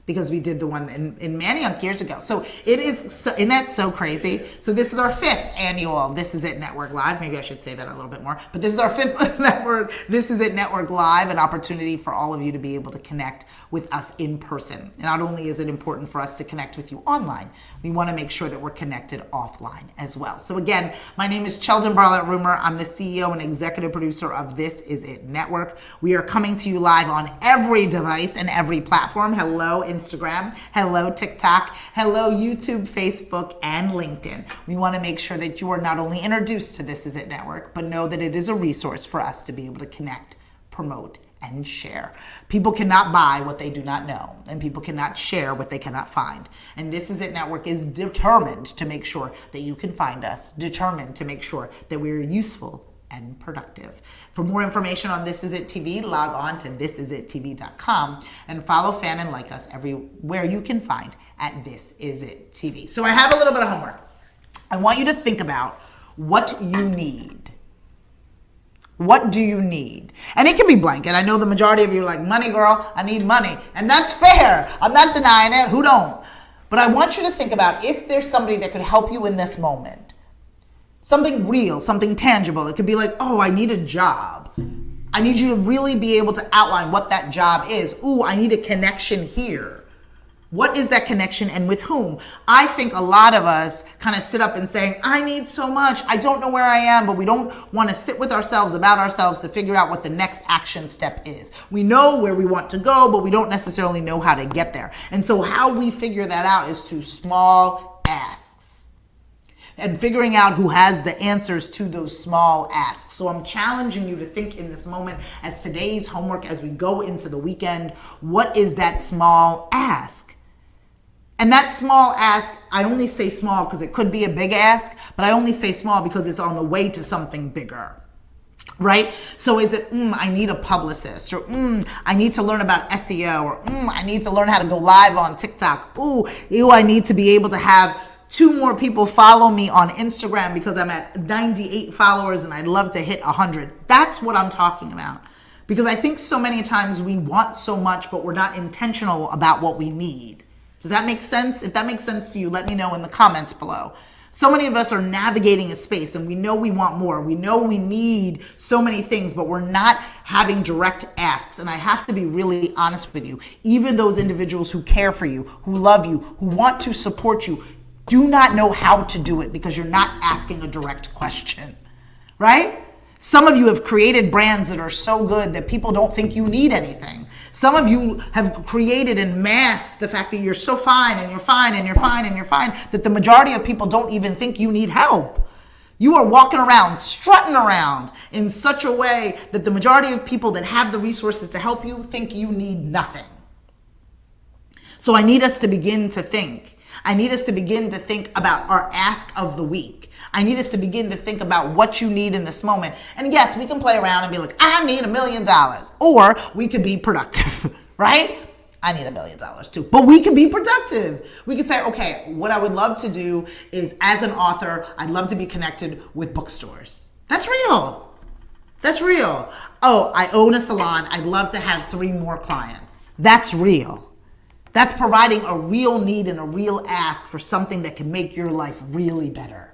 S1: because we did the one in Manayunk years ago. So it is, isn't that so crazy? So this is our 5th annual This Is It Network Live. Maybe I should say that a little bit more. But this is our 5th network, This Is It Network Live, an opportunity for all of you to be able to connect with us in person. And not only is it important for us to connect with you online, we want to make sure that we're connected offline as well. So again, my name is Cheldon Barlett-Rumer. I'm the CEO and executive producer of This Is It Network. We are coming to you live on every device and every platform. Hello, Instagram. Hello, TikTok. Hello, YouTube, Facebook, and LinkedIn. We want to make sure that you are not only introduced to This Is It Network, but know that it is a resource for us to be able to connect, promote, and share. People cannot buy what they do not know, and people cannot share what they cannot find. And This Is It Network is determined to make sure that you can find us, determined to make sure that we're useful and productive. For more information on This Is It TV, log on to thisisitTV.com and follow, fan, and like us everywhere you can find at This Is It TV. So I have a little bit of homework. I want you to think about what you need. What do you need? And it can be blank. And I know the majority of you are like, money, girl, I need money. And that's fair. I'm not denying it. Who don't? But I want you to think about if there's somebody that could help you in this moment. Something real, something tangible. It could be like, oh, I need a job. I need you to really be able to outline what that job is. Ooh, I need a connection here. What is that connection and with whom? I think a lot of us kind of sit up and saying, I need so much. I don't know where I am, but we don't want to sit with ourselves about ourselves to figure out what the next action step is. We know where we want to go, but we don't necessarily know how to get there. And so how we figure that out is through small asks and figuring out who has the answers to those small asks. So I'm challenging you to think in this moment as today's homework as we go into the weekend, what is that small ask? And that small ask, I only say small because it could be a big ask, but I only say small because it's on the way to something bigger, right? So is it, I need a publicist, or I need to learn about SEO, or I need to learn how to go live on TikTok. I need to be able to have 2 more people follow me on Instagram because I'm at 98 followers and I'd love to hit 100. That's what I'm talking about. Because I think so many times we want so much, but we're not intentional about what we need. Does that make sense? If that makes sense to you, let me know in the comments below. So many of us are navigating a space and we know we want more. We know we need so many things, but we're not having direct asks. And I have to be really honest with you. Even those individuals who care for you, who love you, who want to support you, do not know how to do it because you're not asking a direct question, right? Some of you have created brands that are so good that people don't think you need anything. Some of you have created and masked the fact that you're so fine and you're fine and you're fine and you're fine that the majority of people don't even think you need help. You are walking around, strutting around in such a way that the majority of people that have the resources to help you think you need nothing. So I need us to begin to think. I need us to begin to think about our ask of the week. I need us to begin to think about what you need in this moment. And yes, we can play around and be like, I need $1 million. Or we could be productive, right? I need $1 million too. But we could be productive. We could say, okay, what I would love to do is as an author, I'd love to be connected with bookstores. That's real. That's real. Oh, I own a salon. I'd love to have 3 more clients. That's real. That's providing a real need and a real ask for something that can make your life really better.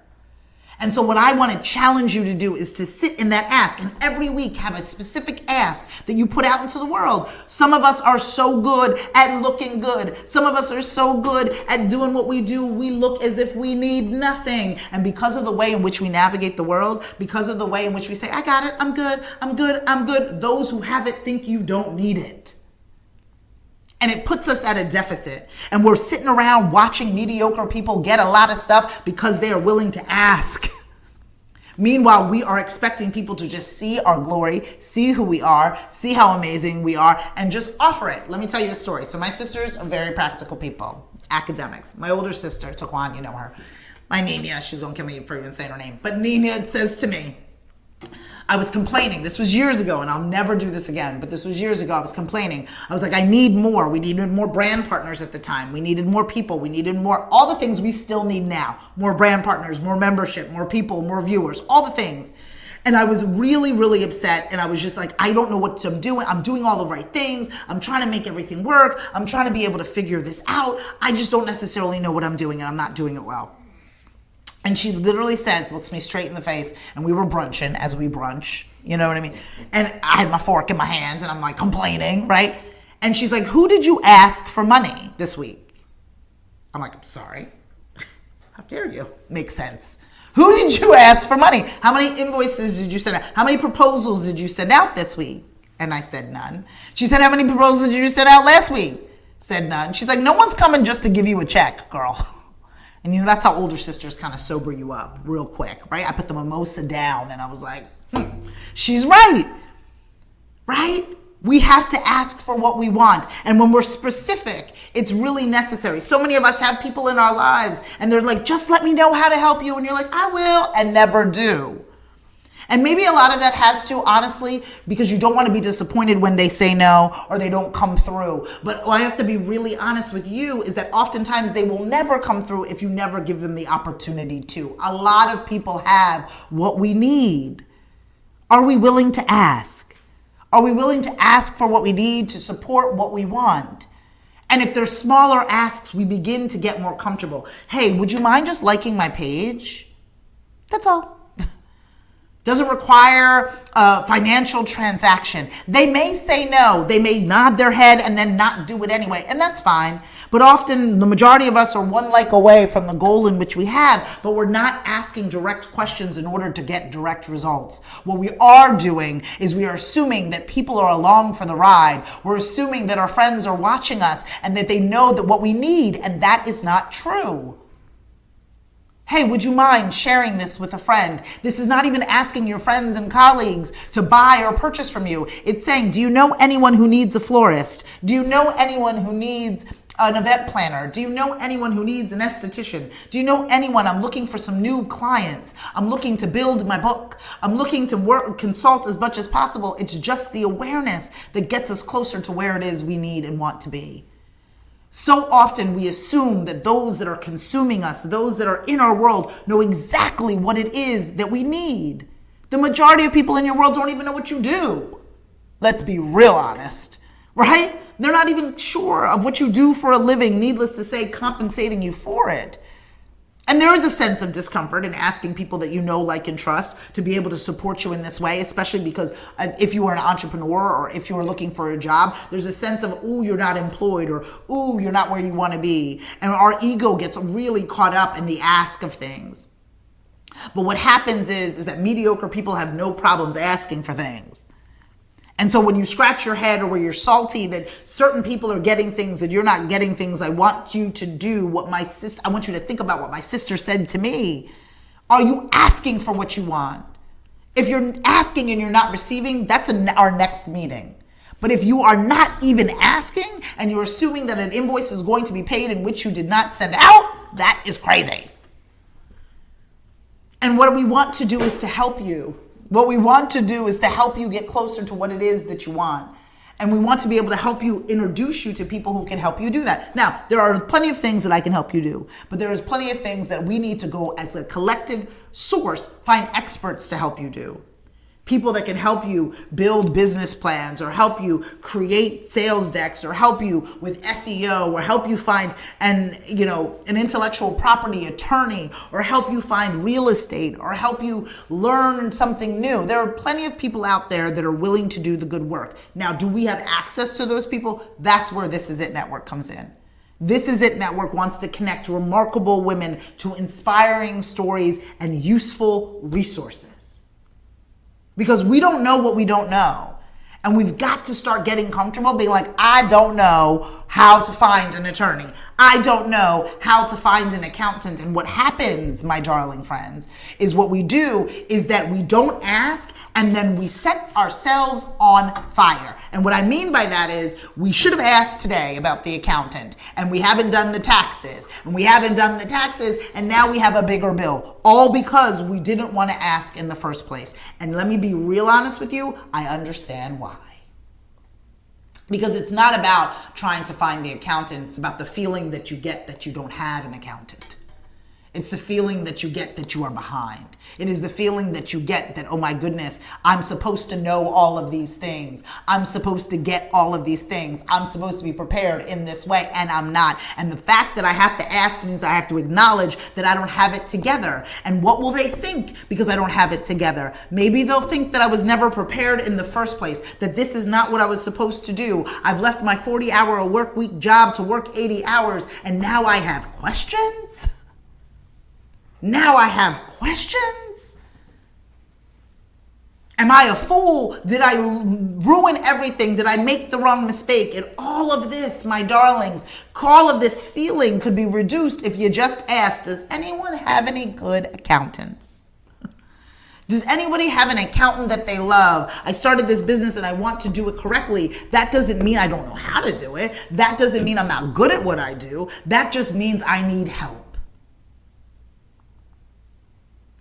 S1: And so what I want to challenge you to do is to sit in that ask and every week have a specific ask that you put out into the world. Some of us are so good at looking good. Some of us are so good at doing what we do. We look as if we need nothing. And because of the way in which we navigate the world, because of the way in which we say, I got it, I'm good, I'm good, I'm good, those who have it think you don't need it. And it puts us at a deficit. And we're sitting around watching mediocre people get a lot of stuff because they are willing to ask. Meanwhile, we are expecting people to just see our glory, see who we are, see how amazing we are, and just offer it. Let me tell you a story. So my sisters are very practical people, academics. My older sister, Taquan, you know her. My Nina, she's going to kill me for even saying her name. But Nina says to me, I was complaining. This was years ago, and I'll never do this again, but this was years ago. I was complaining. I was like, I need more. We needed more brand partners at the time. We needed more people. We needed more, all the things we still need now. More brand partners, more membership, more people, more viewers, all the things. And I was really, really upset. And I was just like, I don't know what I'm doing. I'm doing all the right things. I'm trying to make everything work. I'm trying to be able to figure this out. I just don't necessarily know what I'm doing, and I'm not doing it well. And she literally says, looks me straight in the face, and we were brunching as we brunch, you know what I mean? And I had my fork in my hands, and I'm like complaining, right? And she's like, who did you ask for money this week? I'm like, I'm sorry. How dare you? Makes sense. Who did you ask for money? How many invoices did you send out? How many proposals did you send out this week? And I said none. She said, how many proposals did you send out last week? Said none. She's like, no one's coming just to give you a check, girl. And you know, that's how older sisters kind of sober you up real quick, right? I put the mimosa down and I was like, she's right, right? We have to ask for what we want. And when we're specific, it's really necessary. So many of us have people in our lives and they're like, just let me know how to help you. And you're like, I will, and never do. And maybe a lot of that has to, honestly, because you don't want to be disappointed when they say no or they don't come through. But I have to be really honest with you is that oftentimes they will never come through if you never give them the opportunity to. A lot of people have what we need. Are we willing to ask? Are we willing to ask for what we need to support what we want? And if there's smaller asks, we begin to get more comfortable. Hey, would you mind just liking my page? That's all. Doesn't require a financial transaction. They may say no. They may nod their head and then not do it anyway, and that's fine. But often the majority of us are one like away from the goal in which we have, but we're not asking direct questions in order to get direct results. What we are doing is we are assuming that people are along for the ride. We're assuming that our friends are watching us and that they know that what we need, and that is not true. Hey, would you mind sharing this with a friend? This is not even asking your friends and colleagues to buy or purchase from you. It's saying, do you know anyone who needs a florist? Do you know anyone who needs an event planner? Do you know anyone who needs an esthetician? Do you know anyone? I'm looking for some new clients. I'm looking to build my book. I'm looking to consult as much as possible. It's just the awareness that gets us closer to where it is we need and want to be. So often we assume that those that are consuming us, those that are in our world, know exactly what it is that we need. The majority of people in your world don't even know what you do. Let's be real honest, right? They're not even sure of what you do for a living, needless to say, compensating you for it. And there is a sense of discomfort in asking people that you know, like, and trust to be able to support you in this way, especially because if you are an entrepreneur or if you are looking for a job, there's a sense of, ooh, you're not employed, or ooh, you're not where you want to be. And our ego gets really caught up in the ask of things. But what happens is that mediocre people have no problems asking for things. And so when you scratch your head or where you're salty that certain people are getting things and you're not getting things, I want you to do what I want you to think about what my sister said to me. Are you asking for what you want? If you're asking and you're not receiving, that's our next meeting. But if you are not even asking and you're assuming that an invoice is going to be paid in which you did not send out, that is crazy. And what we want to do is to help you. What we want to do is to help you get closer to what it is that you want. And we want to be able to help you, introduce you to people who can help you do that. Now, there are plenty of things that I can help you do, but there is plenty of things that we need to go as a collective source, find experts to help you do. People that can help you build business plans or help you create sales decks or help you with SEO or help you find an intellectual property attorney or help you find real estate or help you learn something new. There are plenty of people out there that are willing to do the good work. Now, do we have access to those people? That's where This Is It Network comes in. This Is It Network wants to connect remarkable women to inspiring stories and useful resources. Because we don't know what we don't know. And we've got to start getting comfortable being like, I don't know how to find an attorney. I don't know how to find an accountant. And what happens, my darling friends, is what we do is that we don't ask and then we set ourselves on fire. And what I mean by that is we should have asked today about the accountant and we haven't done the taxes and we haven't done the taxes and now we have a bigger bill, all because we didn't want to ask in the first place. And let me be real honest with you, I understand why. Because it's not about trying to find the accountant, it's about the feeling that you get that you don't have an accountant. It's the feeling that you get that you are behind. It is the feeling that you get that, oh my goodness, I'm supposed to know all of these things. I'm supposed to get all of these things. I'm supposed to be prepared in this way, and I'm not. And the fact that I have to ask means I have to acknowledge that I don't have it together. And what will they think because I don't have it together? Maybe they'll think that I was never prepared in the first place, that this is not what I was supposed to do. I've left my 40-hour a work week job to work 80 hours, and now I have questions? Now I have questions? Am I a fool? Did I ruin everything? Did I make the wrong mistake? And all of this, my darlings, all of this feeling could be reduced if you just asked, does anyone have any good accountants? Does anybody have an accountant that they love? I started this business and I want to do it correctly. That doesn't mean I don't know how to do it. That doesn't mean I'm not good at what I do. That just means I need help.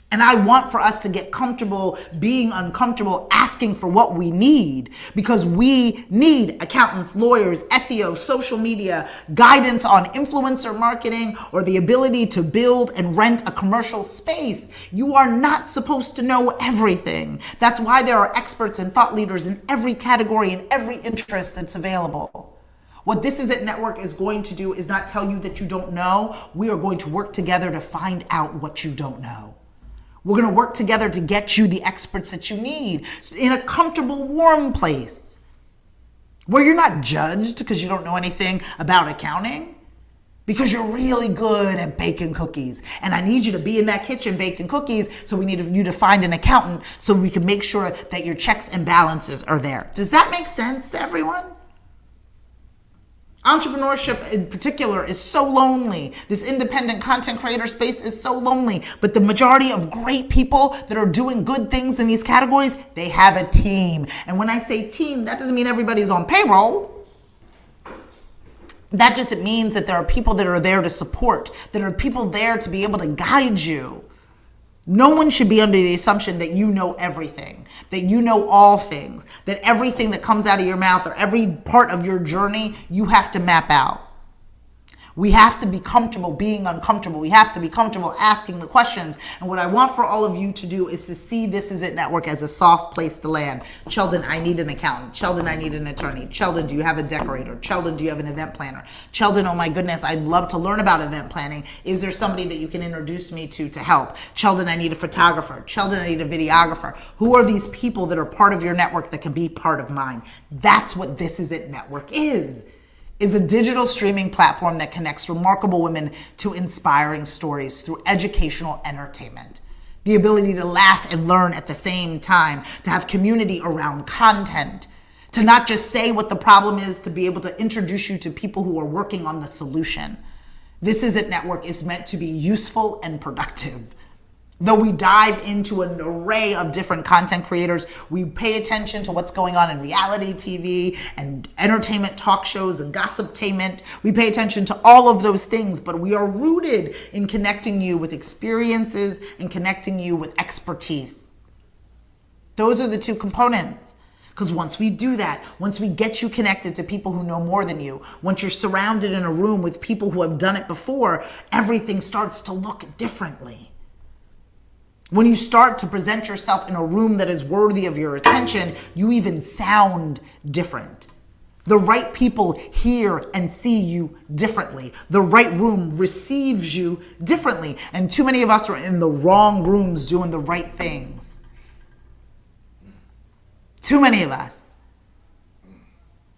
S1: And I want for us to get comfortable being uncomfortable, asking for what we need, because we need accountants, lawyers, SEO, social media, guidance on influencer marketing, or the ability to build and rent a commercial space. You are not supposed to know everything. That's why there are experts and thought leaders in every category and every interest that's available. What This Is It Network is going to do is not tell you that you don't know. We are going to work together to find out what you don't know. We're going to work together to get you the experts that you need in a comfortable, warm place where you're not judged because you don't know anything about accounting, because you're really good at baking cookies. And I need you to be in that kitchen baking cookies, so we need you to find an accountant so we can make sure that your checks and balances are there. Does that make sense to everyone? Entrepreneurship in particular is so lonely. This independent content creator space is so lonely. But the majority of great people that are doing good things in these categories, they have a team. And when I say team, that doesn't mean everybody's on payroll. That just means that there are people that are there to support, that are people there to be able to guide you. No one should be under the assumption that you know everything, that you know all things, that everything that comes out of your mouth or every part of your journey, you have to map out. We have to be comfortable being uncomfortable. We have to be comfortable asking the questions. And what I want for all of you to do is to see This Is It Network as a soft place to land. Sheldon, I need an accountant. Sheldon, I need an attorney. Sheldon, do you have a decorator? Sheldon, do you have an event planner? Sheldon, oh my goodness, I'd love to learn about event planning. Is there somebody that you can introduce me to help? Sheldon, I need a photographer. Sheldon, I need a videographer. Who are these people that are part of your network that can be part of mine? That's what This Is It Network is a digital streaming platform that connects remarkable women to inspiring stories through educational entertainment. The ability to laugh and learn at the same time, to have community around content, to not just say what the problem is, to be able to introduce you to people who are working on the solution. This Is It Network is meant to be useful and productive. Though we dive into an array of different content creators, we pay attention to what's going on in reality TV and entertainment talk shows and gossiptainment. We pay attention to all of those things, but we are rooted in connecting you with experiences and connecting you with expertise. Those are the two components. Because once we do that, once we get you connected to people who know more than you, once you're surrounded in a room with people who have done it before, everything starts to look differently. When you start to present yourself in a room that is worthy of your attention, you even sound different. The right people hear and see you differently. The right room receives you differently. And too many of us are in the wrong rooms doing the right things. Too many of us.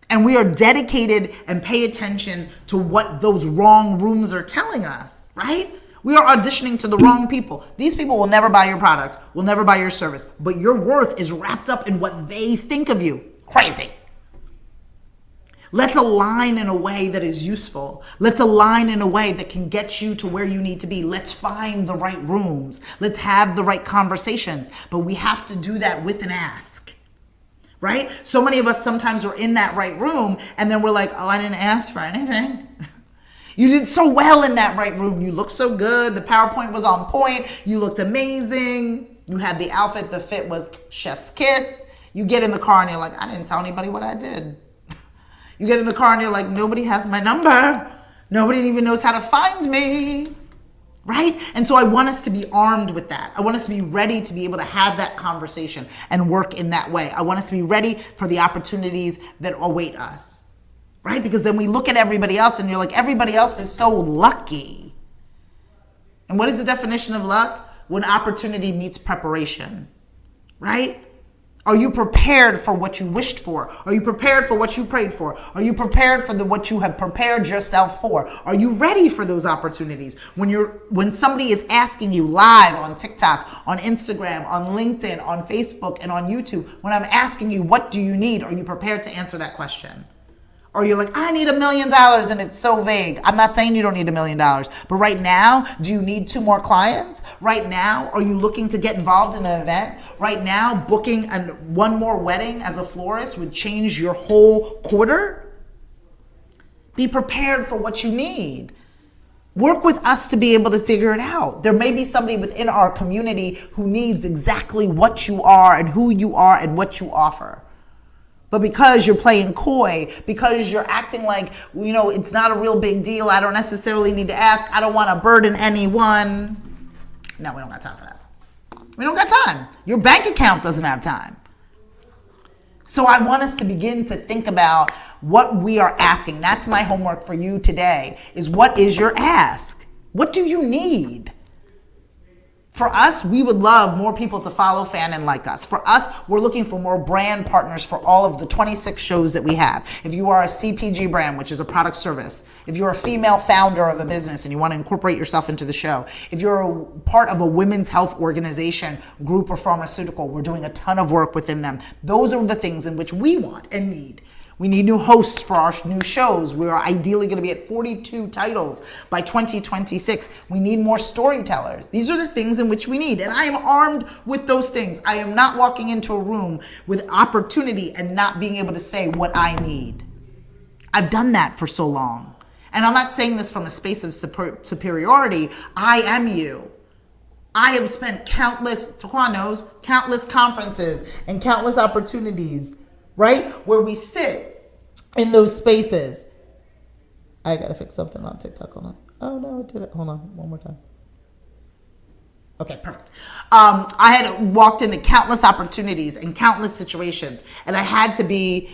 S1: And we are dedicated and pay attention to what those wrong rooms are telling us, right? We are auditioning to the wrong people. These people will never buy your product, will never buy your service, but your worth is wrapped up in what they think of you. Crazy. Let's align in a way that is useful. Let's align in a way that can get you to where you need to be. Let's find the right rooms. Let's have the right conversations. But we have to do that with an ask, right? So many of us sometimes are in that right room and then we're like, oh, I didn't ask for anything. You did so well in that right room. You looked so good. The PowerPoint was on point. You looked amazing. You had the outfit. The fit was chef's kiss. You get in the car and you're like, I didn't tell anybody what I did. You get in the car and you're like, nobody has my number. Nobody even knows how to find me, right? And so I want us to be armed with that. I want us to be ready to be able to have that conversation and work in that way. I want us to be ready for the opportunities that await us, right? Because then we look at everybody else and you're like, everybody else is so lucky. And what is the definition of luck? When opportunity meets preparation, right? Are you prepared for what you wished for? Are you prepared for what you prayed for? Are you prepared for what you have prepared yourself for? Are you ready for those opportunities? When somebody is asking you live on TikTok, on Instagram, on LinkedIn, on Facebook, and on YouTube, when I'm asking you, what do you need? Are you prepared to answer that question? Or you're like, I need $1 million and it's so vague. I'm not saying you don't need $1 million, but right now, do you need 2 more clients? Right now, are you looking to get involved in an event? Right now, booking one more wedding as a florist would change your whole quarter? Be prepared for what you need. Work with us to be able to figure it out. There may be somebody within our community who needs exactly what you are and who you are and what you offer. But because you're playing coy, because you're acting like, it's not a real big deal, I don't necessarily need to ask, I don't want to burden anyone. No, we don't got time for that. We don't got time. Your bank account doesn't have time. So I want us to begin to think about what we are asking. That's my homework for you today, is what is your ask? What do you need? For us, we would love more people to follow, fan, and like us. For us, we're looking for more brand partners for all of the 26 shows that we have. If you are a CPG brand, which is a product service, if you're a female founder of a business and you want to incorporate yourself into the show, if you're a part of a women's health organization, group, or pharmaceutical, we're doing a ton of work within them. Those are the things in which we want and need. We need new hosts for our new shows. We are ideally going to be at 42 titles by 2026. We need more storytellers. These are the things in which we need. And I am armed with those things. I am not walking into a room with opportunity and not being able to say what I need. I've done that for so long. And I'm not saying this from a space of superiority. I am you. I have spent countless conferences and countless opportunities, right? Where we sit in those spaces. I gotta fix something on TikTok. Hold on. Oh no, it did it. Hold on, one more time. Okay, perfect. I had walked into countless opportunities and countless situations, and I had to be,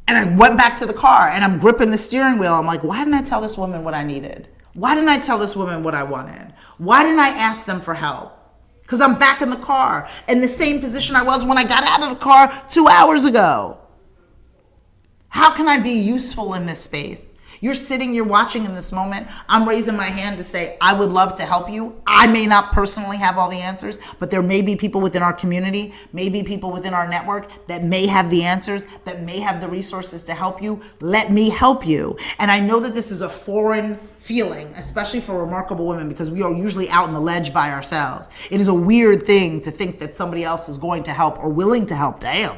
S1: and I went back to the car and I'm gripping the steering wheel. I'm like, why didn't I tell this woman what I needed? Why didn't I tell this woman what I wanted? Why didn't I ask them for help? Because I'm back in the car in the same position I was when I got out of the car 2 hours ago. How can I be useful in this space? You're sitting, you're watching in this moment. I'm raising my hand to say, I would love to help you. I may not personally have all the answers, but there may be people within our community, maybe people within our network that may have the answers, that may have the resources to help you. Let me help you. And I know that this is a foreign feeling, especially for remarkable women, because we are usually out on the ledge by ourselves. It is a weird thing to think that somebody else is going to help or willing to help. Damn,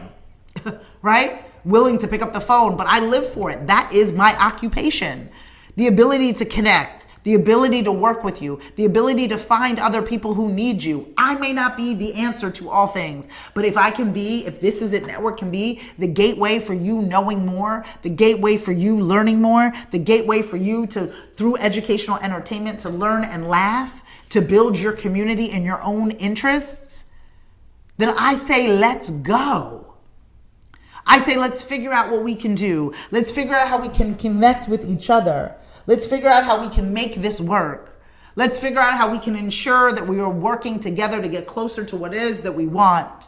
S1: right? Willing to pick up the phone, but I live for it. That is my occupation. The ability to connect, the ability to work with you, the ability to find other people who need you. I may not be the answer to all things, but if This Is It Network can be the gateway for you knowing more, the gateway for you learning more, the gateway for you to, through educational entertainment, to learn and laugh, to build your community in your own interests, then I say, let's go. I say, let's figure out what we can do. Let's figure out how we can connect with each other. Let's figure out how we can make this work. Let's figure out how we can ensure that we are working together to get closer to what it is that we want.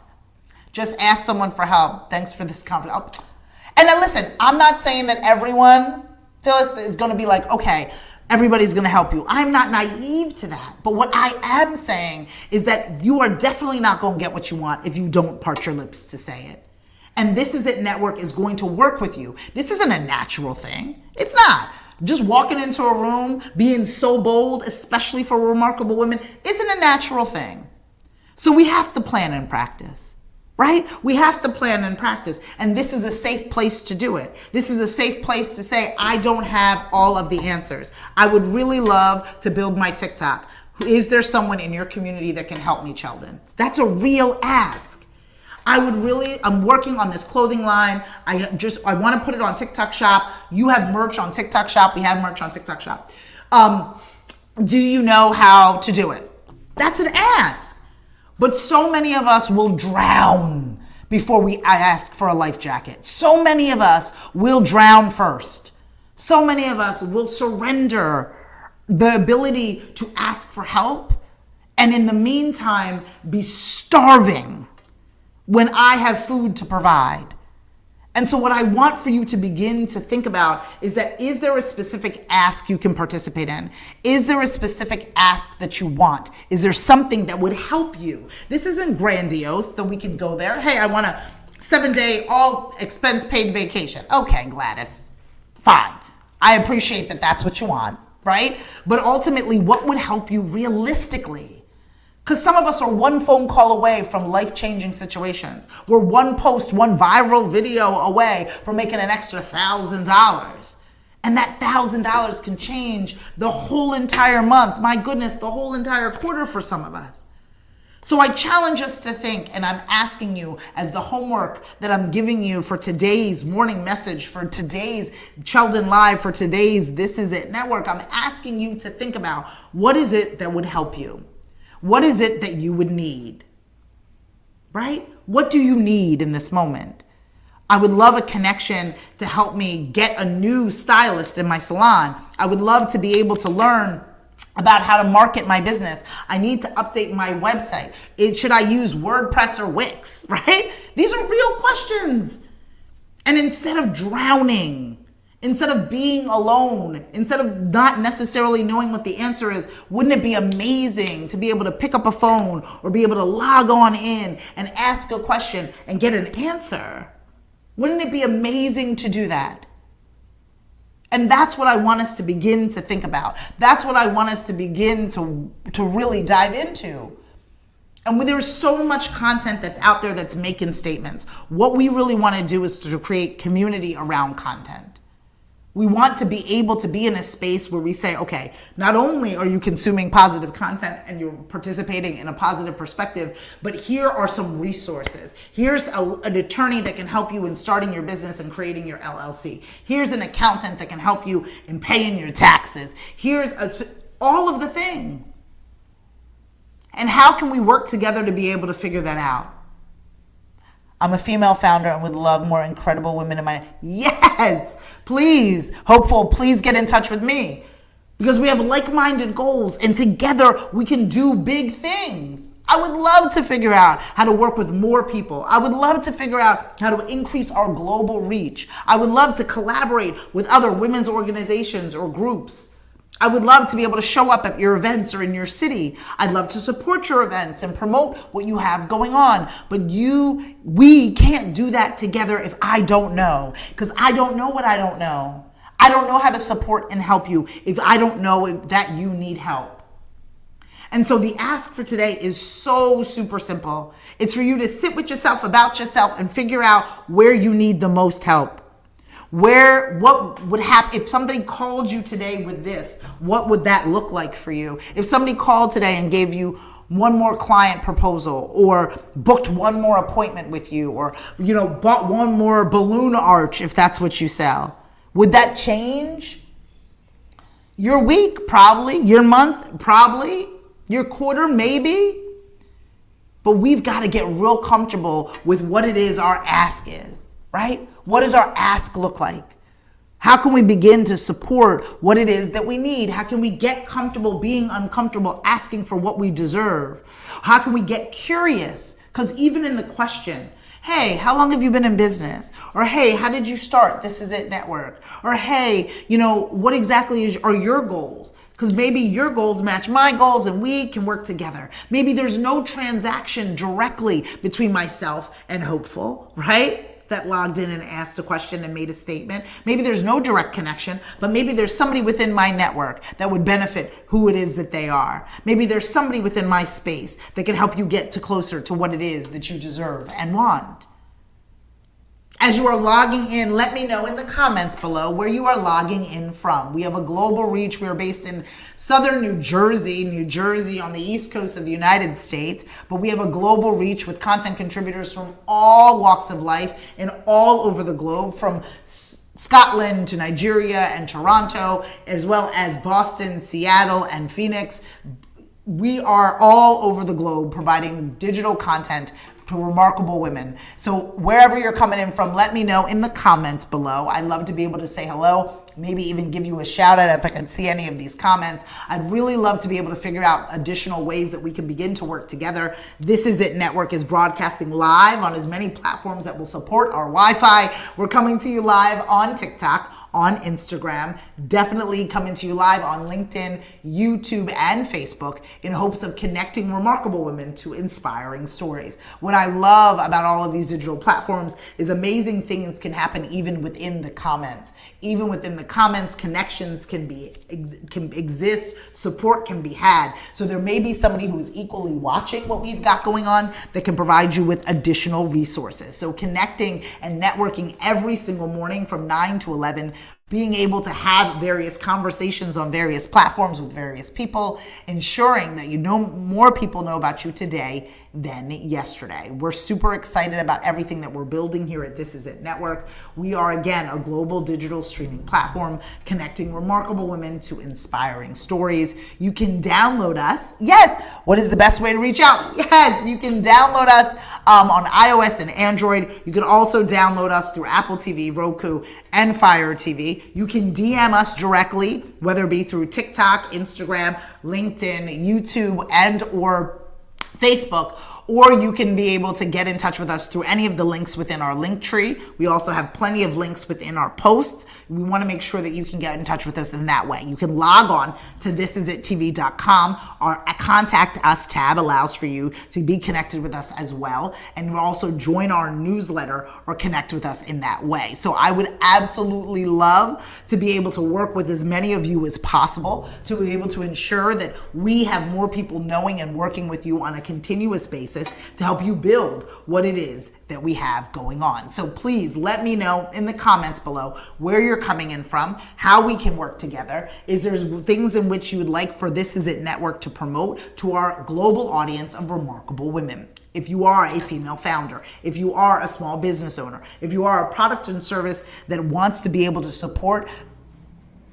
S1: Just ask someone for help. Thanks for this conference. And now listen, I'm not saying that everyone, Phyllis, is going to be like, okay, everybody's going to help you. I'm not naive to that. But what I am saying is that you are definitely not going to get what you want if you don't part your lips to say it. And This Is It Network is going to work with you. This isn't a natural thing. It's not. Just walking into a room, being so bold, especially for remarkable women, isn't a natural thing. So we have to plan and practice. Right? We have to plan and practice. And this is a safe place to do it. This is a safe place to say, I don't have all of the answers. I would really love to build my TikTok. Is there someone in your community that can help me, Cheldon? That's a real ask. I'm working on this clothing line. I want to put it on TikTok Shop. You have merch on TikTok Shop. We have merch on TikTok Shop. Do you know how to do it? That's an ask. But so many of us will drown before I ask for a life jacket. So many of us will drown first. So many of us will surrender the ability to ask for help, and in the meantime be starving when I have food to provide. And so what I want for you to begin to think about is that, is there a specific ask you can participate in? Is there a specific ask that you want? Is there something that would help you? This isn't grandiose that we can go there. Hey, I want a 7-day all expense paid vacation. Okay, Gladys, fine. I appreciate that that's what you want, right? But ultimately, what would help you realistically? Because some of us are one phone call away from life-changing situations. We're one post, one viral video away from making an extra $1,000. And that $1,000 can change the whole entire month. My goodness, the whole entire quarter for some of us. So I challenge us to think, and I'm asking you as the homework that I'm giving you for today's morning message, for today's Cheldon Live, for today's This Is It Network, I'm asking you to think about, what is it that would help you? What is it that you would need, right? What do you need in this moment? I would love a connection to help me get a new stylist in my salon. I would love to be able to learn about how to market my business. I need to update my website. Should I use WordPress or Wix, right? These are real questions. And instead of drowning, instead of being alone, instead of not necessarily knowing what the answer is, wouldn't it be amazing to be able to pick up a phone or be able to log on in and ask a question and get an answer? Wouldn't it be amazing to do that? And that's what I want us to begin to think about. That's what I want us to begin to really dive into. And there's so much content that's out there that's making statements. What we really want to do is to create community around content. We want to be able to be in a space where we say, okay, not only are you consuming positive content and you're participating in a positive perspective, but here are some resources. Here's an attorney that can help you in starting your business and creating your LLC. Here's an accountant that can help you in paying your taxes. Here's all of the things. And how can we work together to be able to figure that out? I'm a female founder and would love more incredible women in my... Yes! Please, hopeful, please get in touch with me, because we have like-minded goals and together we can do big things. I would love to figure out how to work with more people. I would love to figure out how to increase our global reach. I would love to collaborate with other women's organizations or groups. I would love to be able to show up at your events or in your city. I'd love to support your events and promote what you have going on. But we can't do that together if I don't know, because I don't know what I don't know. I don't know how to support and help you if I don't know that you need help. And so the ask for today is so super simple. It's for you to sit with yourself, about yourself, and figure out where you need the most help. What would happen if somebody called you today with this? What would that look like for you? If somebody called today and gave you one more client proposal, or booked one more appointment with you, or bought one more balloon arch, if that's what you sell, would that change your week? Probably. Your month? Probably. Your quarter, maybe. But we've got to get real comfortable with what it is our ask is, right? What does our ask look like? How can we begin to support what it is that we need? How can we get comfortable being uncomfortable, asking for what we deserve? How can we get curious? Because even in the question, hey, how long have you been in business? Or hey, how did you start This Is It Network? Or hey, what exactly are your goals? Because maybe your goals match my goals and we can work together. Maybe there's no transaction directly between myself and Hopeful, right? That logged in and asked a question and made a statement. Maybe there's no direct connection, but maybe there's somebody within my network that would benefit who it is that they are. Maybe there's somebody within my space that can help you get closer to what it is that you deserve and want. As you are logging in, let me know in the comments below where you are logging in from. We have a global reach. We are based in southern New Jersey on the east coast of the United States, but we have a global reach with content contributors from all walks of life and all over the globe, from Scotland to Nigeria and Toronto, as well as Boston, Seattle, and Phoenix. We are all over the globe providing digital content for remarkable women. So wherever you're coming in from, let me know in the comments below. I'd love to be able to say hello, maybe even give you a shout out if I can see any of these comments. I'd really love to be able to figure out additional ways that we can begin to work together. This Is It Network is broadcasting live on as many platforms that will support our Wi-Fi. We're coming to you live on TikTok, on Instagram, definitely coming to you live on LinkedIn, YouTube, and Facebook in hopes of connecting remarkable women to inspiring stories. What I love about all of these digital platforms is amazing things can happen even within the comments. Even within the comments, connections can exist, support can be had. So there may be somebody who is equally watching what we've got going on that can provide you with additional resources. So connecting and networking every single morning from 9 to 11, being able to have various conversations on various platforms with various people, ensuring that more people know about you today than yesterday. We're super excited about everything that we're building here at This Is It Network. We are, again, a global digital streaming platform connecting remarkable women to inspiring stories. You can download us. Yes. What is the best way to reach out? Yes, you can download us on iOS and Android. You can also download us through Apple TV, Roku, and Fire TV. You can DM us directly, whether it be through TikTok, Instagram, LinkedIn, YouTube, and or Facebook, or you can be able to get in touch with us through any of the links within our link tree. We also have plenty of links within our posts. We want to make sure that you can get in touch with us in that way. You can log on to thisisItTV.com. Our Contact Us tab allows for you to be connected with us as well, and also join our newsletter or connect with us in that way. So I would absolutely love to be able to work with as many of you as possible to be able to ensure that we have more people knowing and working with you on a continuous basis to help you build what it is that we have going on. So please let me know in the comments below where you're coming in from, how we can work together. Is there things in which you would like for This Is It Network to promote to our global audience of remarkable women? If you are a female founder, if you are a small business owner, if you are a product and service that wants to be able to support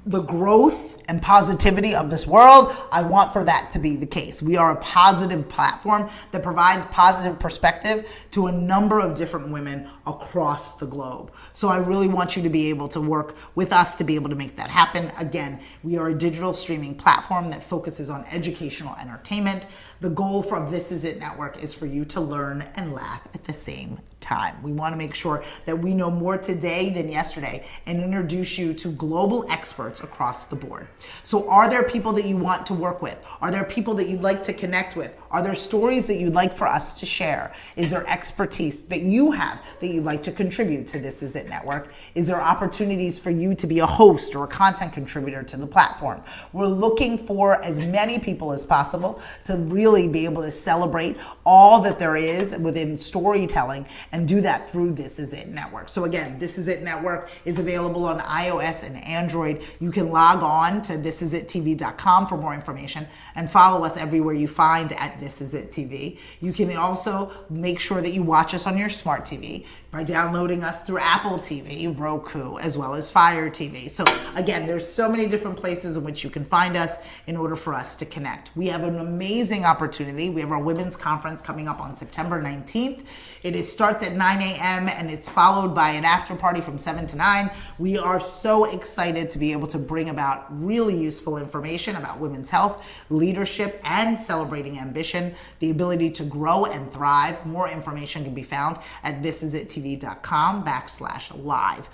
S1: the growth and positivity of this world, I want for that to be the case. We are a positive platform that provides positive perspective to a number of different women across the globe. So I really want you to be able to work with us to be able to make that happen. Again, we are a digital streaming platform that focuses on educational entertainment. The goal for This Is It Network is for you to learn and laugh at the same time. We want to make sure that we know more today than yesterday and introduce you to global experts across the board. So are there people that you want to work with? Are there people that you'd like to connect with? Are there stories that you'd like for us to share? Is there expertise that you have that you'd like to contribute to This Is It Network? Is there opportunities for you to be a host or a content contributor to the platform? We're looking for as many people as possible to really be able to celebrate all that there is within storytelling and do that through This Is It Network. So again, This Is It Network is available on iOS and Android. You can log on to thisisItTV.com for more information and follow us everywhere you find at This Is It TV. You can also make sure that you watch us on your smart TV by downloading us through Apple TV, Roku, as well as Fire TV. So again, there's so many different places in which you can find us in order for us to connect. We have an amazing opportunity. We have our women's conference coming up on September 19th. It starts at 9 a.m. and it's followed by an after party from 7 to 9. We are so excited to be able to bring about really useful information about women's health, leadership, and celebrating ambition, the ability to grow and thrive. More information can be found at thisisitTV.com/live.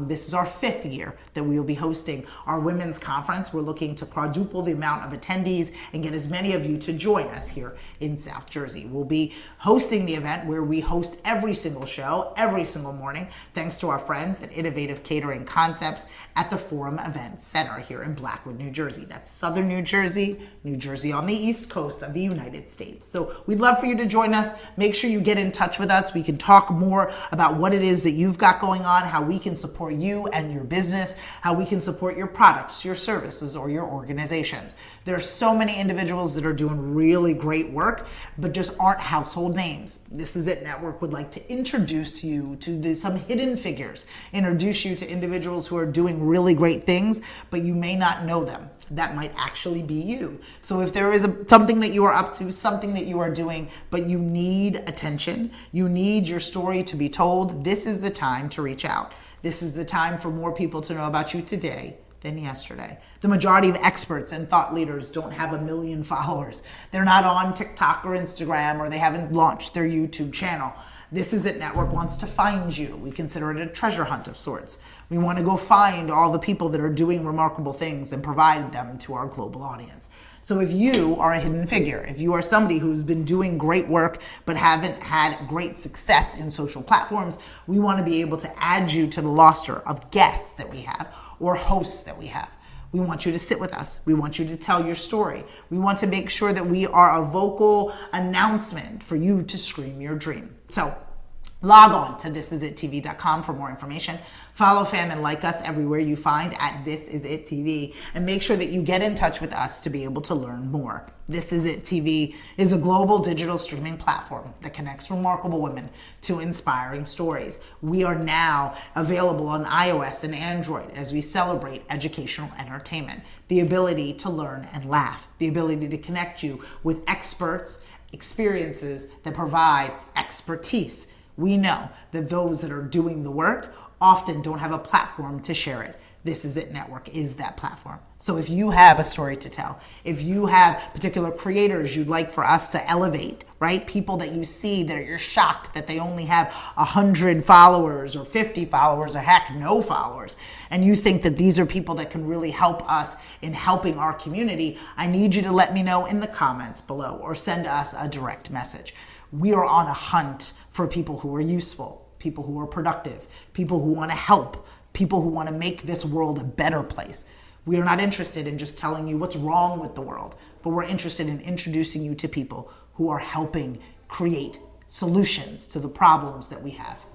S1: This is our 5th year that we will be hosting our women's conference. We're looking to quadruple the amount of attendees and get as many of you to join us here in South Jersey. We'll be hosting the event where we host every single show, every single morning, thanks to our friends at Innovative Catering Concepts at the Forum Event Center here in Blackwood, New Jersey. That's Southern New Jersey on the East Coast of the United States. So we'd love for you to join us. Make sure you get in touch with us. We can talk more about what it is that you've got going on, how we can support you and your business, how we can support your products, your services, or your organizations. There are so many individuals that are doing really great work, but just aren't household names. This Is It Network would like to introduce you to some hidden figures, introduce you to individuals who are doing really great things, but you may not know them. That might actually be you. So if there is something that you are up to, something that you are doing, but you need attention, you need your story to be told, this is the time to reach out. This is the time for more people to know about you today than yesterday. The majority of experts and thought leaders don't have 1 million followers. They're not on TikTok or Instagram, or they haven't launched their YouTube channel. This Is It Network wants to find you. We consider it a treasure hunt of sorts. We want to go find all the people that are doing remarkable things and provide them to our global audience. So if you are a hidden figure, if you are somebody who's been doing great work but haven't had great success in social platforms, we want to be able to add you to the roster of guests that we have or hosts that we have. We want you to sit with us. We want you to tell your story. We want to make sure that we are a vocal announcement for you to scream your dream. So log on to thisisitTV.com for more information. Follow, fan, and like us everywhere you find at This Is It TV, and make sure that you get in touch with us to be able to learn more. This Is It TV is a global digital streaming platform that connects remarkable women to inspiring stories. We are now available on iOS and Android as we celebrate educational entertainment, the ability to learn and laugh, the ability to connect you with experts, experiences that provide expertise. We know that those that are doing the work often don't have a platform to share it. This Is It Network is that platform. So if you have a story to tell, if you have particular creators you'd like for us to elevate, right? People that you see that you're shocked that they only have 100 followers or 50 followers or heck, no followers, and you think that these are people that can really help us in helping our community, I need you to let me know in the comments below or send us a direct message. We are on a hunt for people who are useful, people who are productive, people who want to help, people who want to make this world a better place. We are not interested in just telling you what's wrong with the world, but we're interested in introducing you to people who are helping create solutions to the problems that we have.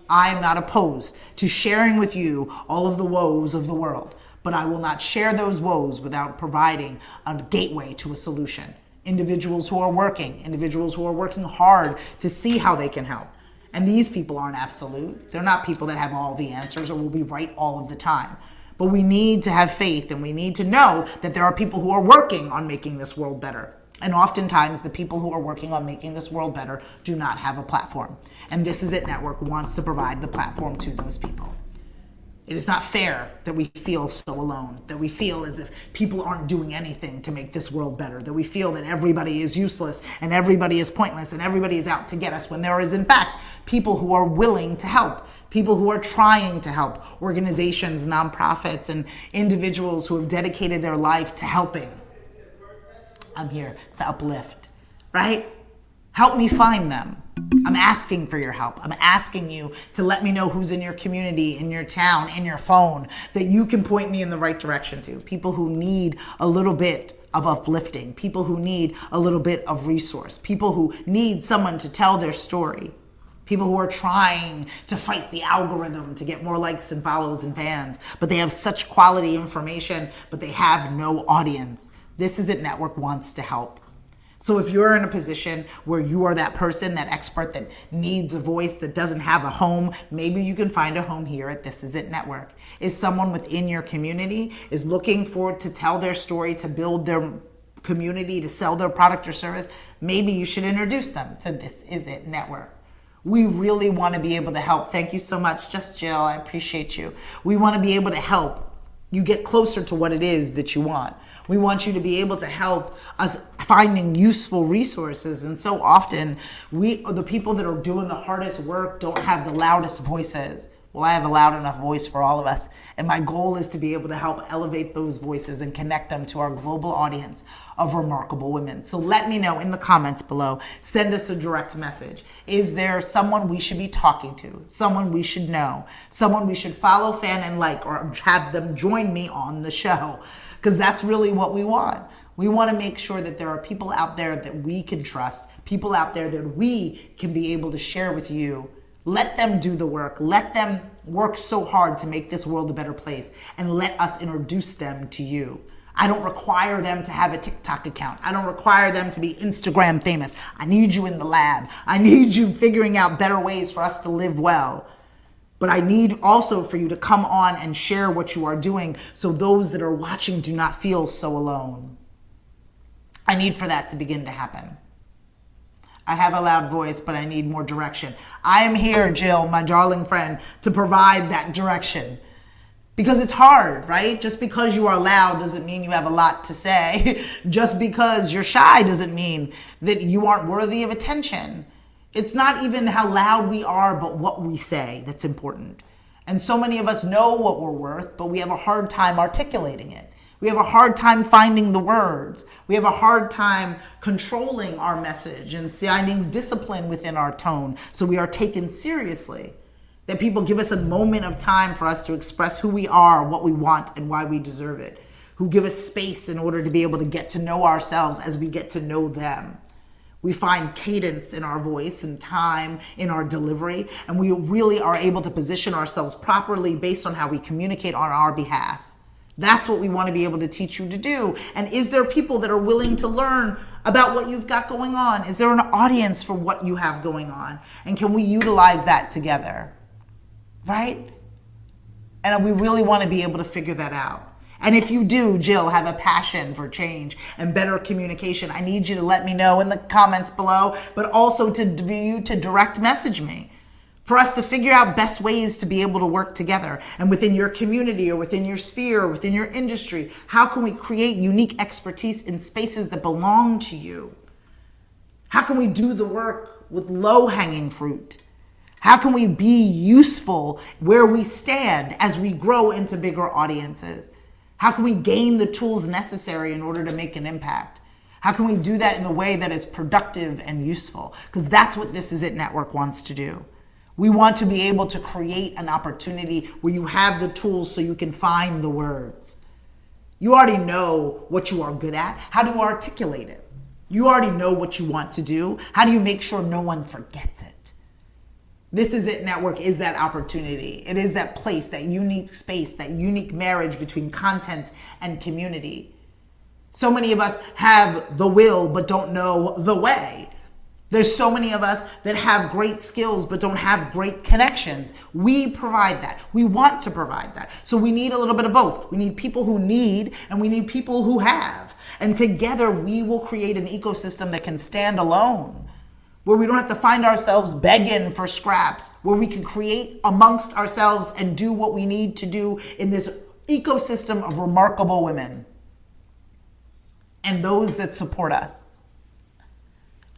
S1: I am not opposed to sharing with you all of the woes of the world, but I will not share those woes without providing a gateway to a solution. Individuals who are working hard to see how they can help. And these people aren't absolute. They're not people that have all the answers or will be right all of the time. But we need to have faith, and we need to know that there are people who are working on making this world better. And oftentimes the people who are working on making this world better do not have a platform. And This Is It Network wants to provide the platform to those people. It is not fair that we feel so alone, that we feel as if people aren't doing anything to make this world better, that we feel that everybody is useless and everybody is pointless and everybody is out to get us, when there is in fact people who are willing to help, people who are trying to help, organizations, nonprofits, and individuals who have dedicated their life to helping. I'm here to uplift, right? Help me find them. I'm asking for your help. I'm asking you to let me know who's in your community, in your town, in your phone, that you can point me in the right direction to. People who need a little bit of uplifting, people who need a little bit of resource, people who need someone to tell their story, people who are trying to fight the algorithm to get more likes and follows and fans, but they have such quality information, but they have no audience. This Is It Network wants to help. So if you're in a position where you are that person, that expert that needs a voice, that doesn't have a home, maybe you can find a home here at This Is It Network. If someone within your community is looking to tell their story, to build their community, to sell their product or service, maybe you should introduce them to This Is It Network. We really want to be able to help. Thank you so much, Just Jill. I appreciate you. We want to be able to help you get closer to what it is that you want. We want you to be able to help us finding useful resources. And so often, the people that are doing the hardest work don't have the loudest voices. Well, I have a loud enough voice for all of us. And my goal is to be able to help elevate those voices and connect them to our global audience of remarkable women. So let me know in the comments below. Send us a direct message. Is there someone we should be talking to? Someone we should know? Someone we should follow, fan, and like, or have them join me on the show? Because that's really what we want. We want to make sure that there are people out there that we can trust, people out there that we can be able to share with you. Let them do the work. Let them work so hard to make this world a better place, and let us introduce them to you. I don't require them to have a TikTok account. I don't require them to be Instagram famous. I need you in the lab. I need you figuring out better ways for us to live well. But I need also for you to come on and share what you are doing so those that are watching do not feel so alone. I need for that to begin to happen. I have a loud voice, but I need more direction. I am here, Jill, my darling friend, to provide that direction. Because it's hard, right? Just because you are loud doesn't mean you have a lot to say. Just because you're shy doesn't mean that you aren't worthy of attention. It's not even how loud we are, but what we say that's important. And so many of us know what we're worth, but we have a hard time articulating it. We have a hard time finding the words. We have a hard time controlling our message and finding discipline within our tone so we are taken seriously. That people give us a moment of time for us to express who we are, what we want, and why we deserve it. Who give us space in order to be able to get to know ourselves as we get to know them. We find cadence in our voice and time in our delivery, and we really are able to position ourselves properly based on how we communicate on our behalf. That's what we want to be able to teach you to do. And is there people that are willing to learn about what you've got going on? Is there an audience for what you have going on? And can we utilize that together? Right? And we really want to be able to figure that out. And if you do, Jill, have a passion for change and better communication, I need you to let me know in the comments below, but also to direct message me. For us to figure out best ways to be able to work together. And within your community or within your sphere or within your industry, how can we create unique expertise in spaces that belong to you? How can we do the work with low-hanging fruit? How can we be useful where we stand as we grow into bigger audiences? How can we gain the tools necessary in order to make an impact? How can we do that in a way that is productive and useful? Because that's what This Is It Network wants to do. We want to be able to create an opportunity where you have the tools so you can find the words. You already know what you are good at. How do you articulate it? You already know what you want to do. How do you make sure no one forgets it? This Is It Network is that opportunity. It is that place, that unique space, that unique marriage between content and community. So many of us have the will but don't know the way. There's so many of us that have great skills but don't have great connections. We provide that. We want to provide that. So we need a little bit of both. We need people who need and we need people who have. And together we will create an ecosystem that can stand alone, where we don't have to find ourselves begging for scraps, where we can create amongst ourselves and do what we need to do in this ecosystem of remarkable women and those that support us.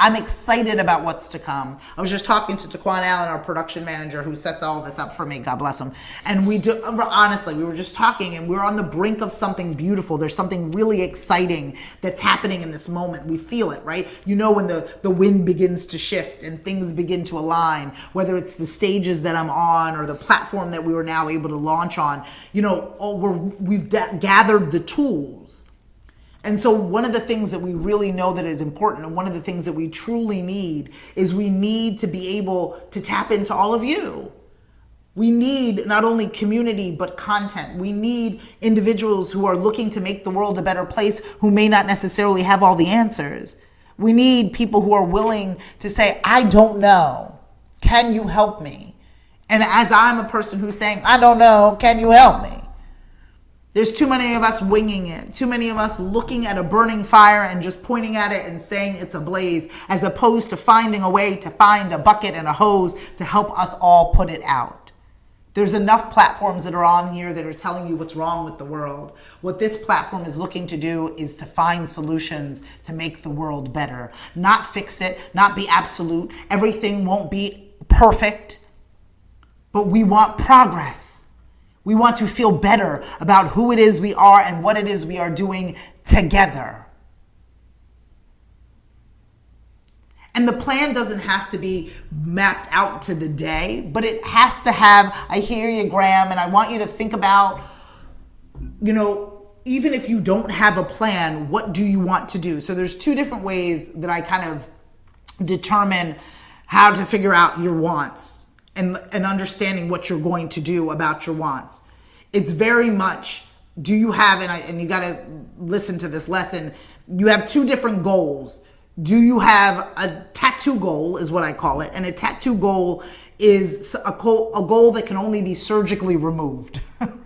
S1: I'm excited about what's to come. I was just talking to Taquan Allen, our production manager, who sets all this up for me. God bless him. And honestly, we were just talking and we're on the brink of something beautiful. There's something really exciting that's happening in this moment. We feel it, right? You know, when the wind begins to shift and things begin to align, whether it's the stages that I'm on or the platform that we were now able to launch on, you know, we've gathered the tools. And so one of the things that we really know that is important, and one of the things that we truly need, is we need to be able to tap into all of you. We need not only community, but content. We need individuals who are looking to make the world a better place who may not necessarily have all the answers. We need people who are willing to say, I don't know. Can you help me? And as I'm a person who's saying, I don't know, can you help me? There's too many of us winging it. Too many of us looking at a burning fire and just pointing at it and saying it's ablaze, as opposed to finding a way to find a bucket and a hose to help us all put it out. There's enough platforms that are on here that are telling you what's wrong with the world. What this platform is looking to do is to find solutions to make the world better. Not fix it, not be absolute. Everything won't be perfect, but we want progress. We want to feel better about who it is we are and what it is we are doing together. And the plan doesn't have to be mapped out to the day, but it has to have, I hear you, Graham, and I want you to think about, even if you don't have a plan, what do you want to do? So there's two different ways that I kind of determine how to figure out your wants and understanding what you're going to do about your wants. It's very much, do you have, and you got to listen to this lesson, you have two different goals. Do you have a tattoo goal, is what I call it, and a tattoo goal is a goal that can only be surgically removed,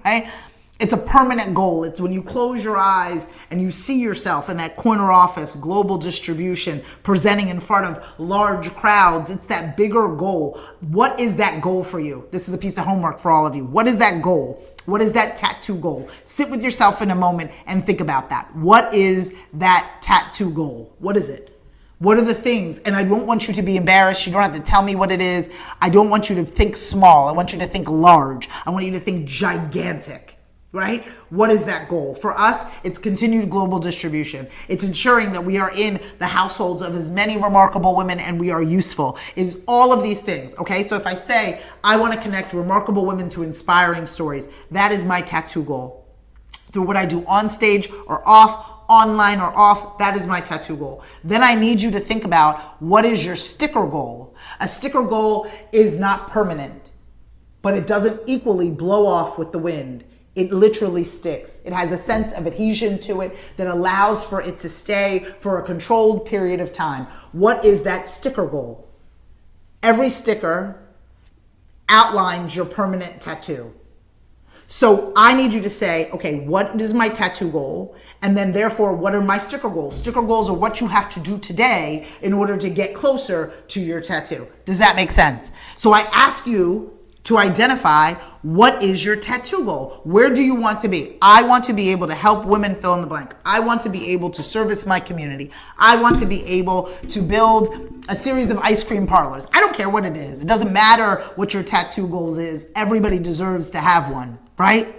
S1: right? It's a permanent goal. It's when you close your eyes and you see yourself in that corner office, global distribution, presenting in front of large crowds. It's that bigger goal. What is that goal for you? This is a piece of homework for all of you. What is that goal? What is that tattoo goal? Sit with yourself in a moment and think about that. What is that tattoo goal? What is it? What are the things? And I don't want you to be embarrassed. You don't have to tell me what it is. I don't want you to think small. I want you to think large. I want you to think gigantic, right? What is that goal? For us, it's continued global distribution. It's ensuring that we are in the households of as many remarkable women and we are useful. It's all of these things, okay? So if I say, I want to connect remarkable women to inspiring stories, that is my tattoo goal. Through what I do on stage or off, online or off, that is my tattoo goal. Then I need you to think about, what is your sticker goal? A sticker goal is not permanent, but it doesn't equally blow off with the wind. It literally sticks. It has a sense of adhesion to it that allows for it to stay for a controlled period of time. What is that sticker goal? Every sticker outlines your permanent tattoo. So I need you to say, okay, what is my tattoo goal? And then therefore, what are my sticker goals? Sticker goals are what you have to do today in order to get closer to your tattoo. Does that make sense? So I ask you to identify, what is your tattoo goal? Where do you want to be? I want to be able to help women fill in the blank. I want to be able to service my community. I want to be able to build a series of ice cream parlors. I don't care what it is. It doesn't matter what your tattoo goals is. Everybody deserves to have one, right?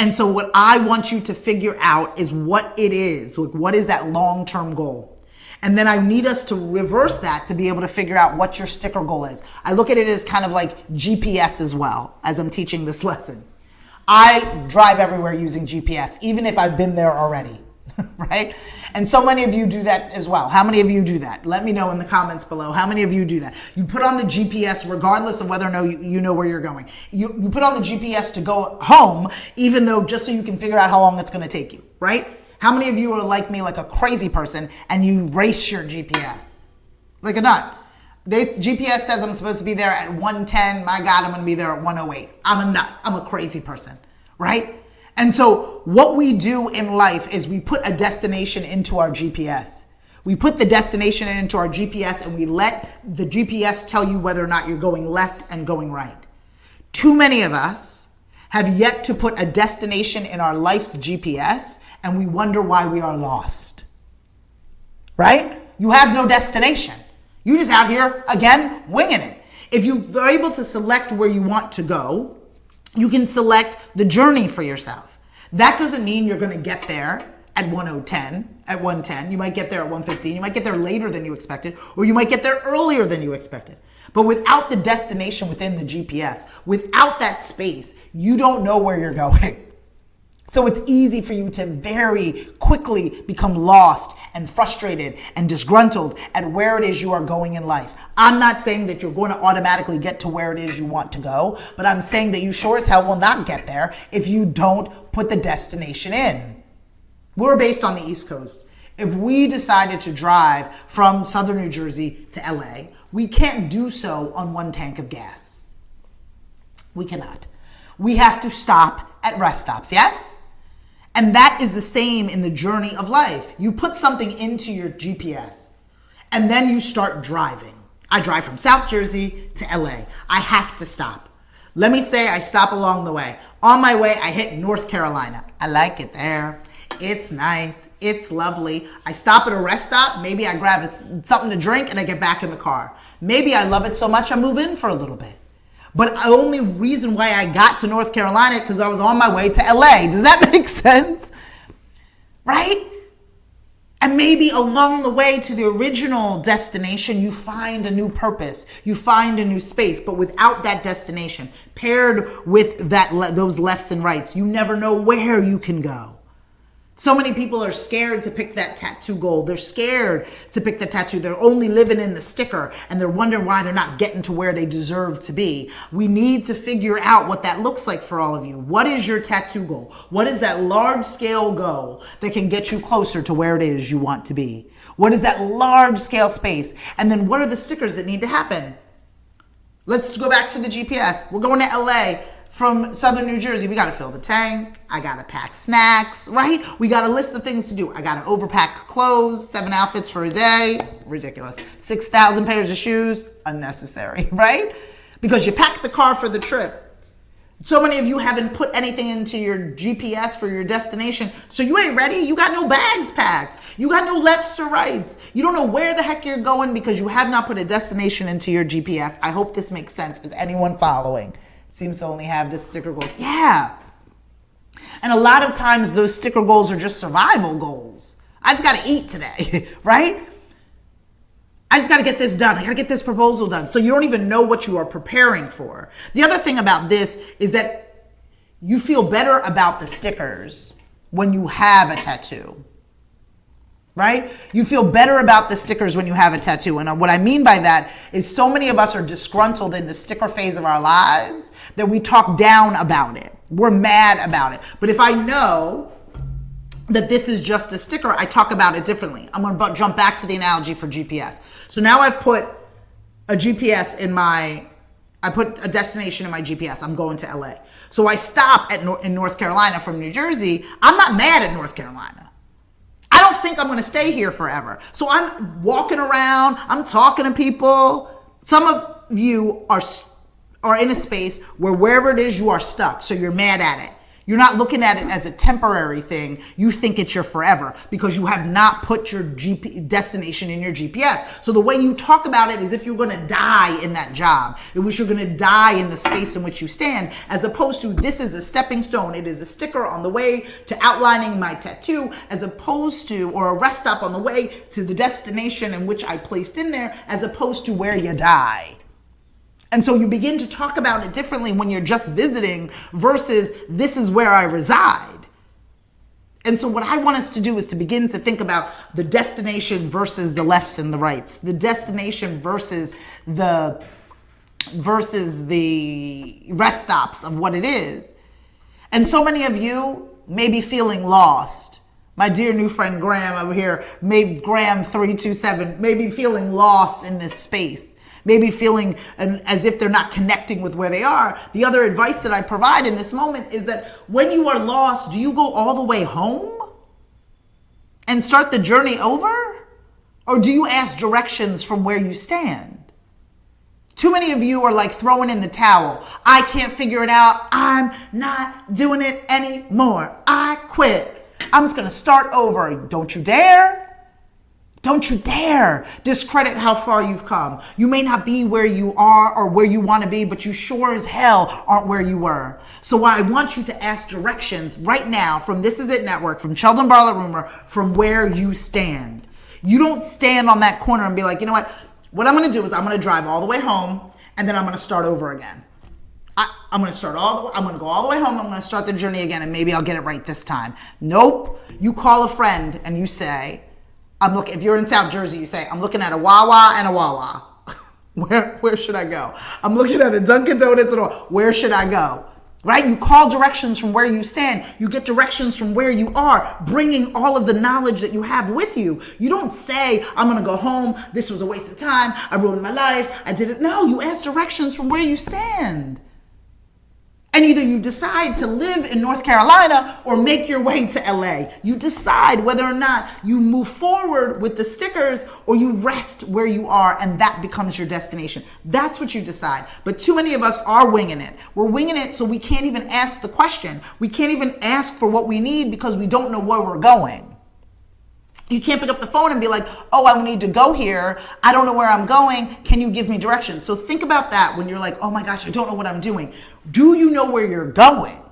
S1: And so what I want you to figure out is what it is. Like, what is that long-term goal? And then I need us to reverse that to be able to figure out what your sticker goal is. I look at it as kind of like GPS as well, as I'm teaching this lesson. I drive everywhere using GPS, even if I've been there already, right? And so many of you do that as well. How many of you do that? Let me know in the comments below. How many of you do that? You put on the GPS regardless of whether or not you know where you're going. You put on the GPS to go home, even though just so you can figure out how long it's going to take you, right? How many of you are like me, like a crazy person, and you race your GPS? Like a nut. GPS says I'm supposed to be there at 1:10. My God, I'm going to be there at 1:08. I'm a nut. I'm a crazy person, right? And so what we do in life is we put a destination into our GPS. We put the destination into our GPS and we let the GPS tell you whether or not you're going left and going right. Too many of us have yet to put a destination in our life's GPS, and we wonder why we are lost, right? You have no destination. You just out here, again, winging it. If you are able to select where you want to go, you can select the journey for yourself. That doesn't mean you're going to get there at 1:10. You might get there at 1:15. You might get there later than you expected, or you might get there earlier than you expected. But without the destination within the GPS, without that space, you don't know where you're going. So it's easy for you to very quickly become lost and frustrated and disgruntled at where it is you are going in life. I'm not saying that you're going to automatically get to where it is you want to go, but I'm saying that you sure as hell will not get there if you don't put the destination in. We're based on the East Coast. If we decided to drive from southern New Jersey to LA, we can't do so on one tank of gas. We cannot. We have to stop at rest stops, yes? And that is the same in the journey of life. You put something into your GPS and then you start driving. I drive from South Jersey to LA. I have to stop. Let me say I stop along the way. On my way, I hit North Carolina. I like it there. It's nice. It's lovely. I stop at a rest stop. Maybe I grab something to drink and I get back in the car. Maybe I love it so much I move in for a little bit. But the only reason why I got to North Carolina because I was on my way to LA. Does that make sense? Right? And maybe along the way to the original destination, you find a new purpose. You find a new space. But without that destination, paired with those lefts and rights, you never know where you can go. So many people are scared to pick that tattoo goal. They're scared to pick the tattoo. They're only living in the sticker and they're wondering why they're not getting to where they deserve to be. We need to figure out what that looks like for all of you. What is your tattoo goal? What is that large scale goal that can get you closer to where it is you want to be? What is that large scale space? And then what are the stickers that need to happen? Let's go back to the GPS. We're going to LA. From southern New Jersey, we got to fill the tank. I got to pack snacks, right? We got a list of things to do. I got to overpack clothes, 7 outfits for a day. Ridiculous. 6,000 pairs of shoes. Unnecessary, right? Because you pack the car for the trip. So many of you haven't put anything into your GPS for your destination. So you ain't ready. You got no bags packed. You got no lefts or rights. You don't know where the heck you're going because you have not put a destination into your GPS. I hope this makes sense. Is anyone following? Seems to only have the sticker goals. Yeah. And a lot of times those sticker goals are just survival goals. I just got to eat today, right? I just got to get this done. I got to get this proposal done. So you don't even know what you are preparing for. The other thing about this is that you feel better about the stickers when you have a tattoo. Right? You feel better about the stickers when you have a tattoo. And what I mean by that is so many of us are disgruntled in the sticker phase of our lives that we talk down about it. We're mad about it. But if I know that this is just a sticker, I talk about it differently. I'm going to jump back to the analogy for GPS. So now I've put a GPS I put a destination in my GPS. I'm going to LA. So I stop in North Carolina from New Jersey. I'm not mad at North Carolina. I don't think I'm going to stay here forever. So I'm walking around, I'm talking to people. Some of you are in a space where wherever it is, you are stuck. So you're mad at it. You're not looking at it as a temporary thing. You think it's your forever because you have not put your destination in your GPS. So the way you talk about it is if you're going to die in that job, in which you're going to die in the space in which you stand, as opposed to this is a stepping stone. It is a sticker on the way to outlining my tattoo, as opposed to, or a rest stop on the way to the destination in which I placed in there, as opposed to where you die. And so you begin to talk about it differently when you're just visiting versus this is where I reside. And so what I want us to do is to begin to think about the destination versus the lefts and the rights, the destination versus the rest stops of what it is. And so many of you may be feeling lost. My dear new friend Graham over here, maybe Graham327, may be feeling lost in this space. Maybe feeling as if they're not connecting with where they are. The other advice that I provide in this moment is that when you are lost, do you go all the way home and start the journey over? Or do you ask directions from where you stand? Too many of you are like throwing in the towel. I can't figure it out. I'm not doing it anymore. I quit. I'm just going to start over. Don't you dare. Don't you dare discredit how far you've come. You may not be where you are or where you want to be, but you sure as hell aren't where you were. So I want you to ask directions right now from This Is It Network, from Sheldon Bartlett Rumor, from where you stand. You don't stand on that corner and be like, you know what? What I'm going to do is I'm going to drive all the way home and then I'm going to start over again. I'm going to I'm going to go all the way home. I'm going to start the journey again and maybe I'll get it right this time. Nope. You call a friend and you say, if you're in South Jersey, you say, I'm looking at a Wawa and a Wawa. Where should I go? I'm looking at a Dunkin' Donuts and a Wawa. Where should I go? right? You call directions from where you stand. You get directions from where you are, bringing all of the knowledge that you have with you. You don't say, I'm going to go home. This was a waste of time. I ruined my life. I did it. No, you ask directions from where you stand. And either you decide to live in North Carolina or make your way to LA. You decide whether or not you move forward with the stickers or you rest where you are and that becomes your destination. That's what you decide. But too many of us are winging it. We're winging it so we can't even ask the question. We can't even ask for what we need because we don't know where we're going. You can't pick up the phone and be like, oh, I need to go here. I don't know where I'm going. Can you give me directions? So think about that when you're like, oh my gosh, I don't know what I'm doing. Do you know where you're going?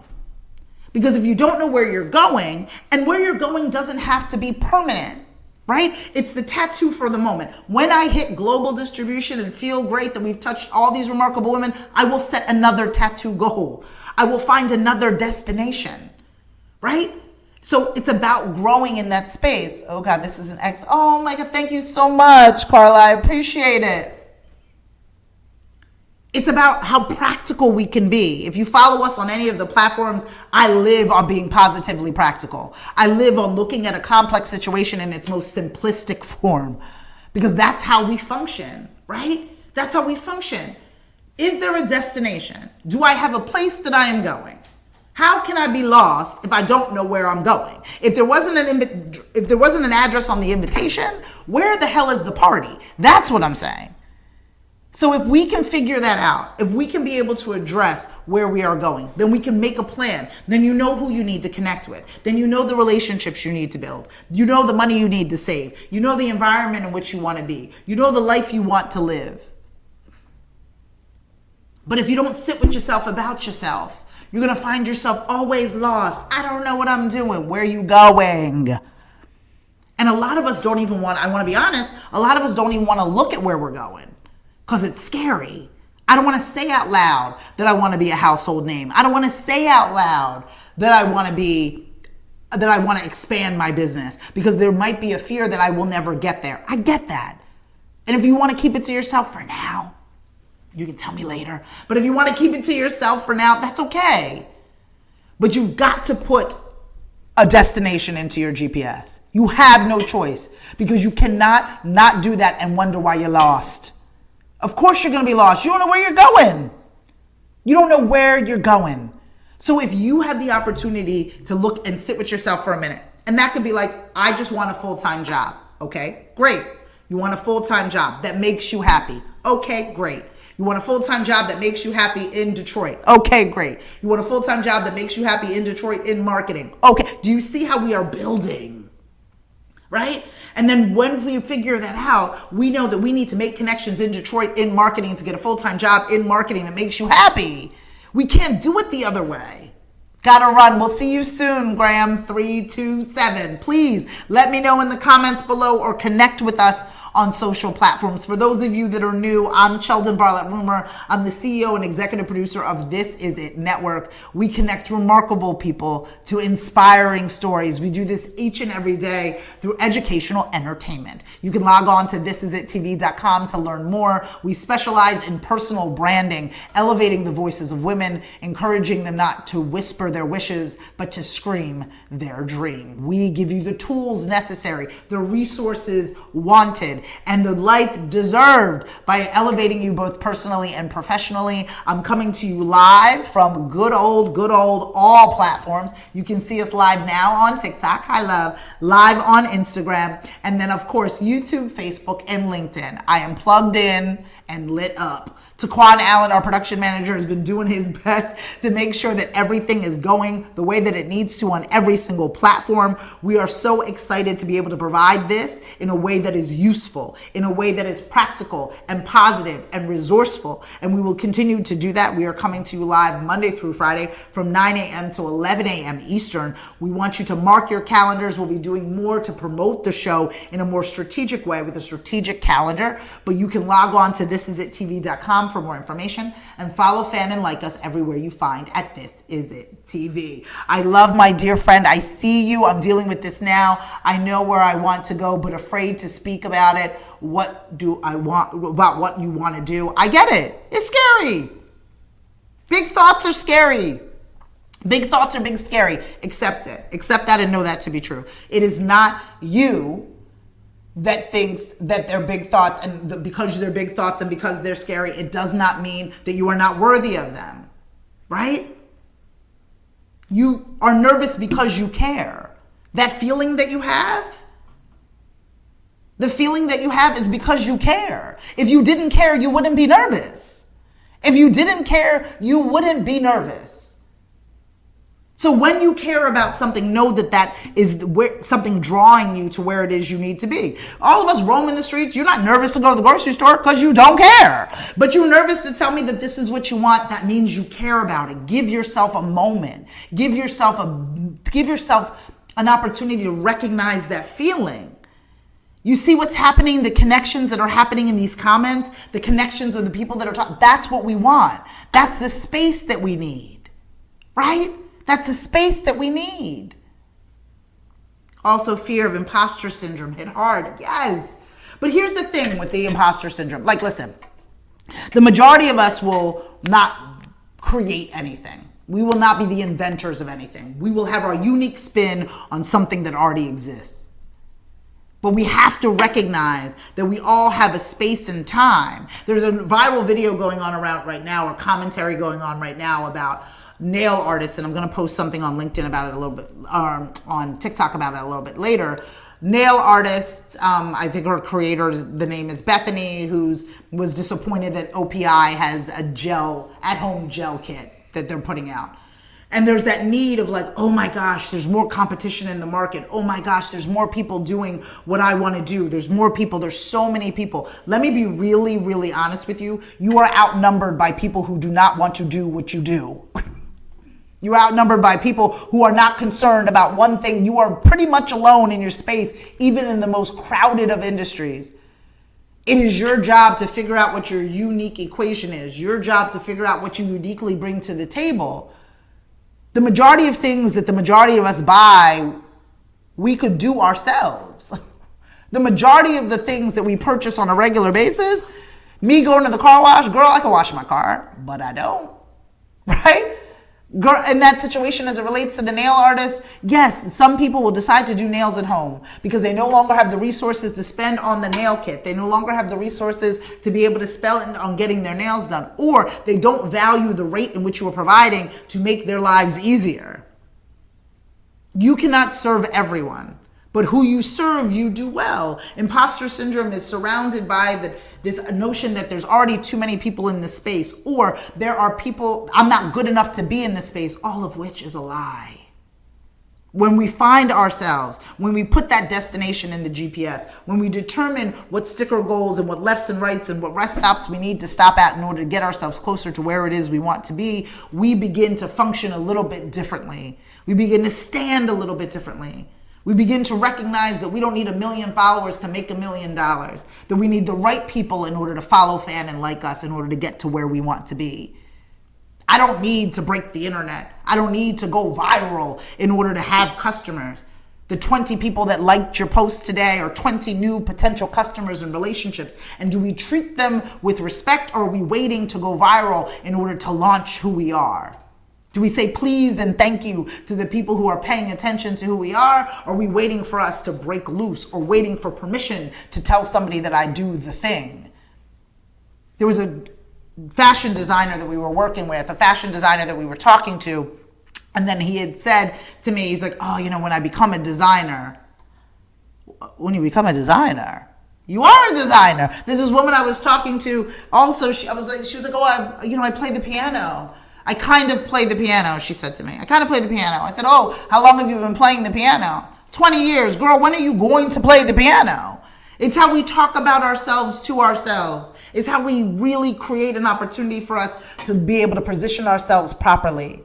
S1: Because if you don't know where you're going, and where you're going doesn't have to be permanent, right? It's the tattoo for the moment. When I hit global distribution and feel great that we've touched all these remarkable women, I will set another tattoo goal. I will find another destination, right? So it's about growing in that space. Oh God, this is an X. Oh my God, thank you so much, Carla. I appreciate it. It's about how practical we can be. If you follow us on any of the platforms, I live on being positively practical. I live on looking at a complex situation in its most simplistic form because that's how we function, right? That's how we function. Is there a destination? Do I have a place that I am going? How can I be lost if I don't know where I'm going? If there wasn't an address on the invitation, where the hell is the party? That's what I'm saying. So if we can figure that out, if we can be able to address where we are going, then we can make a plan. Then you know who you need to connect with. Then you know the relationships you need to build. You know the money you need to save. You know the environment in which you want to be. You know the life you want to live. But if you don't sit with yourself about yourself, you're going to find yourself always lost. I don't know what I'm doing. Where are you going? And a lot of us don't even want, I want to be honest, a lot of us don't even want to look at where we're going because it's scary. I don't want to say out loud that I want to be a household name. I don't want to say out loud that I want to expand my business because there might be a fear that I will never get there. I get that. And if you want to keep it to yourself for now, you can tell me later. But if you want to keep it to yourself for now, that's okay. But you've got to put a destination into your GPS. You have no choice because you cannot not do that and wonder why you're lost. Of course you're going to be lost. You don't know where you're going. You don't know where you're going. So if you have the opportunity to look and sit with yourself for a minute, and that could be like, I just want a full-time job. Okay, great. You want a full-time job that makes you happy. Okay, great. You want a full-time job that makes you happy in Detroit. Okay, great. You want a full-time job that makes you happy in Detroit in marketing. Okay. Do you see how we are building? Right? And then when we figure that out, we know that we need to make connections in Detroit in marketing to get a full-time job in marketing that makes you happy. We can't do it the other way. Gotta run. We'll see you soon, Graham327. Please let me know in the comments below or connect with us on social platforms. For those of you that are new, I'm Sheldon Bartlett-Rumer. I'm the CEO and executive producer of This Is It Network. We connect remarkable people to inspiring stories. We do this each and every day through educational entertainment. You can log on to thisisItTV.com to learn more. We specialize in personal branding, elevating the voices of women, encouraging them not to whisper their wishes, but to scream their dream. We give you the tools necessary, the resources wanted, and the life deserved by elevating you both personally and professionally. I'm coming to you live from good old all platforms. You can see us live now on TikTok, I love, live on Instagram, and then of course YouTube, Facebook, and LinkedIn. I am plugged in and lit up. Taquan Allen, our production manager, has been doing his best to make sure that everything is going the way that it needs to on every single platform. We are so excited to be able to provide this in a way that is useful, in a way that is practical and positive and resourceful. And we will continue to do that. We are coming to you live Monday through Friday from 9 a.m. to 11 a.m. Eastern. We want you to mark your calendars. We'll be doing more to promote the show in a more strategic way with a strategic calendar. But you can log on to thisisitTV.com for more information and follow, fan, and like us everywhere you find at This Is It TV. I love my dear friend. I see you. I'm dealing with this now. I know where I want to go, but afraid to speak about it. What do I want about what you want to do? I get it. It's scary. Big thoughts are scary. Big thoughts are big scary. Accept it. Accept that and know that to be true. It is not you that thinks that they're big thoughts, and because they're big thoughts and because they're scary, it does not mean that you are not worthy of them, right? You are nervous because you care. That feeling that you have, the feeling that you have is because you care. If you didn't care, you wouldn't be nervous. If you didn't care, you wouldn't be nervous. So when you care about something, know that that is something drawing you to where it is you need to be. All of us roam in the streets. You're not nervous to go to the grocery store because you don't care. But you're nervous to tell me that this is what you want. That means you care about it. Give yourself a moment. Give yourself an opportunity to recognize that feeling. You see what's happening, the connections that are happening in these comments, the connections of the people that are talking. That's what we want. That's the space that we need, right? That's the space that we need. Also, fear of imposter syndrome hit hard. Yes. But here's the thing with the imposter syndrome. Like, listen, the majority of us will not create anything. We will not be the inventors of anything. We will have our unique spin on something that already exists. But we have to recognize that we all have a space and time. There's a viral video going on around right now, or commentary going on right now about nail artists, and I'm going to post something on LinkedIn about it a little bit, on TikTok about it a little bit later. Nail artists, I think her creator, the name is Bethany, was disappointed that OPI has a at-home gel kit that they're putting out. And there's that need of like, oh my gosh, there's more competition in the market. Oh my gosh, there's more people doing what I want to do. There's more people. There's so many people. Let me be really, really honest with you. You are outnumbered by people who do not want to do what you do. You're outnumbered by people who are not concerned about one thing. You are pretty much alone in your space, even in the most crowded of industries. It is your job to figure out what your unique equation is. Your job to figure out what you uniquely bring to the table. The majority of things that the majority of us buy, we could do ourselves. The majority of the things that we purchase on a regular basis, me going to the car wash, girl, I can wash my car, but I don't, right? Girl, in that situation, as it relates to the nail artist, yes, some people will decide to do nails at home because they no longer have the resources to spend on the nail kit. They no longer have the resources to be able to spend on getting their nails done, or they don't value the rate in which you are providing to make their lives easier. You cannot serve everyone, but who you serve, you do well. Imposter syndrome is surrounded by this notion that there's already too many people in the space, or there are people, I'm not good enough to be in this space, all of which is a lie. When we find ourselves, when we put that destination in the GPS, when we determine what sticker goals and what lefts and rights and what rest stops we need to stop at in order to get ourselves closer to where it is we want to be, we begin to function a little bit differently. We begin to stand a little bit differently. We begin to recognize that we don't need 1 million followers to make $1 million, that we need the right people in order to follow, fan, and like us in order to get to where we want to be. I don't need to break the internet. I don't need to go viral in order to have customers. The 20 people that liked your post today are 20 new potential customers and relationships. And do we treat them with respect, or are we waiting to go viral in order to launch who we are? Do we say please and thank you to the people who are paying attention to who we are? Or are we waiting for us to break loose, or waiting for permission to tell somebody that I do the thing? There was a fashion designer that we were working with, a fashion designer that we were talking to, and then he had said to me, he's like, oh, when I become a designer. When you become a designer? You are a designer. There's this woman I was talking to also, she was like, oh, I play the piano. I kind of play the piano, she said to me. I kind of play the piano. I said, oh, how long have you been playing the piano? 20 years. Girl, when are you going to play the piano? It's how we talk about ourselves to ourselves. It's how we really create an opportunity for us to be able to position ourselves properly.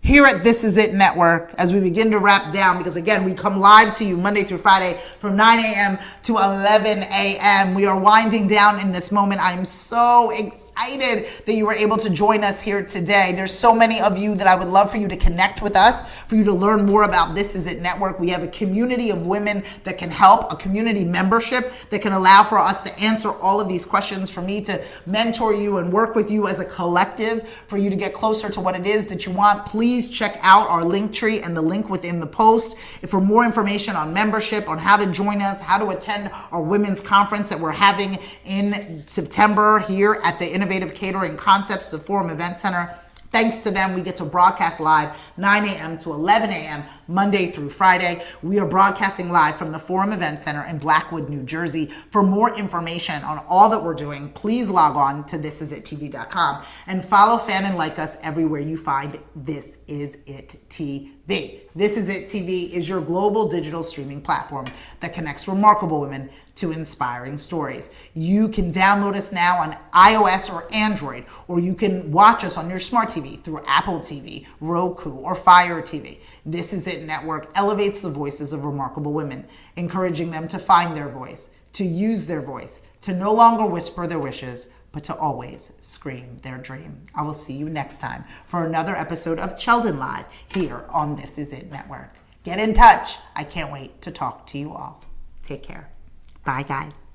S1: Here at This Is It Network, as we begin to wrap down, because again, we come live to you Monday through Friday from 9 a.m. to 11 a.m. We are winding down in this moment. I'm so excited excited that you were able to join us here today. There's so many of you that I would love for you to connect with us, for you to learn more about This Is It Network. We have a community of women that can help, a community membership that can allow for us to answer all of these questions, for me to mentor you and work with you as a collective, for you to get closer to what it is that you want. Please check out our link tree and the link within the post for more information on membership, on how to join us, how to attend our women's conference that we're having in September here at the Innovative Catering Concepts, the Forum Event Center. Thanks to them, we get to broadcast live 9 a.m. to 11 a.m. Monday through Friday. We are broadcasting live from the Forum Event Center in Blackwood, New Jersey. For more information on all that we're doing, please log on to thisisittv.com and follow, fan, and like us everywhere you find This Is It TV. This Is It TV is your global digital streaming platform that connects remarkable women to inspiring stories. You can download us now on iOS or Android, or you can watch us on your smart TV through Apple TV, Roku, or Fire TV. This Is It Network elevates the voices of remarkable women, encouraging them to find their voice, to use their voice, to no longer whisper their wishes, but to always scream their dream. I will see you next time for another episode of Cheldon Live here on This Is It Network. Get in touch. I can't wait to talk to you all. Take care. Bye, guys.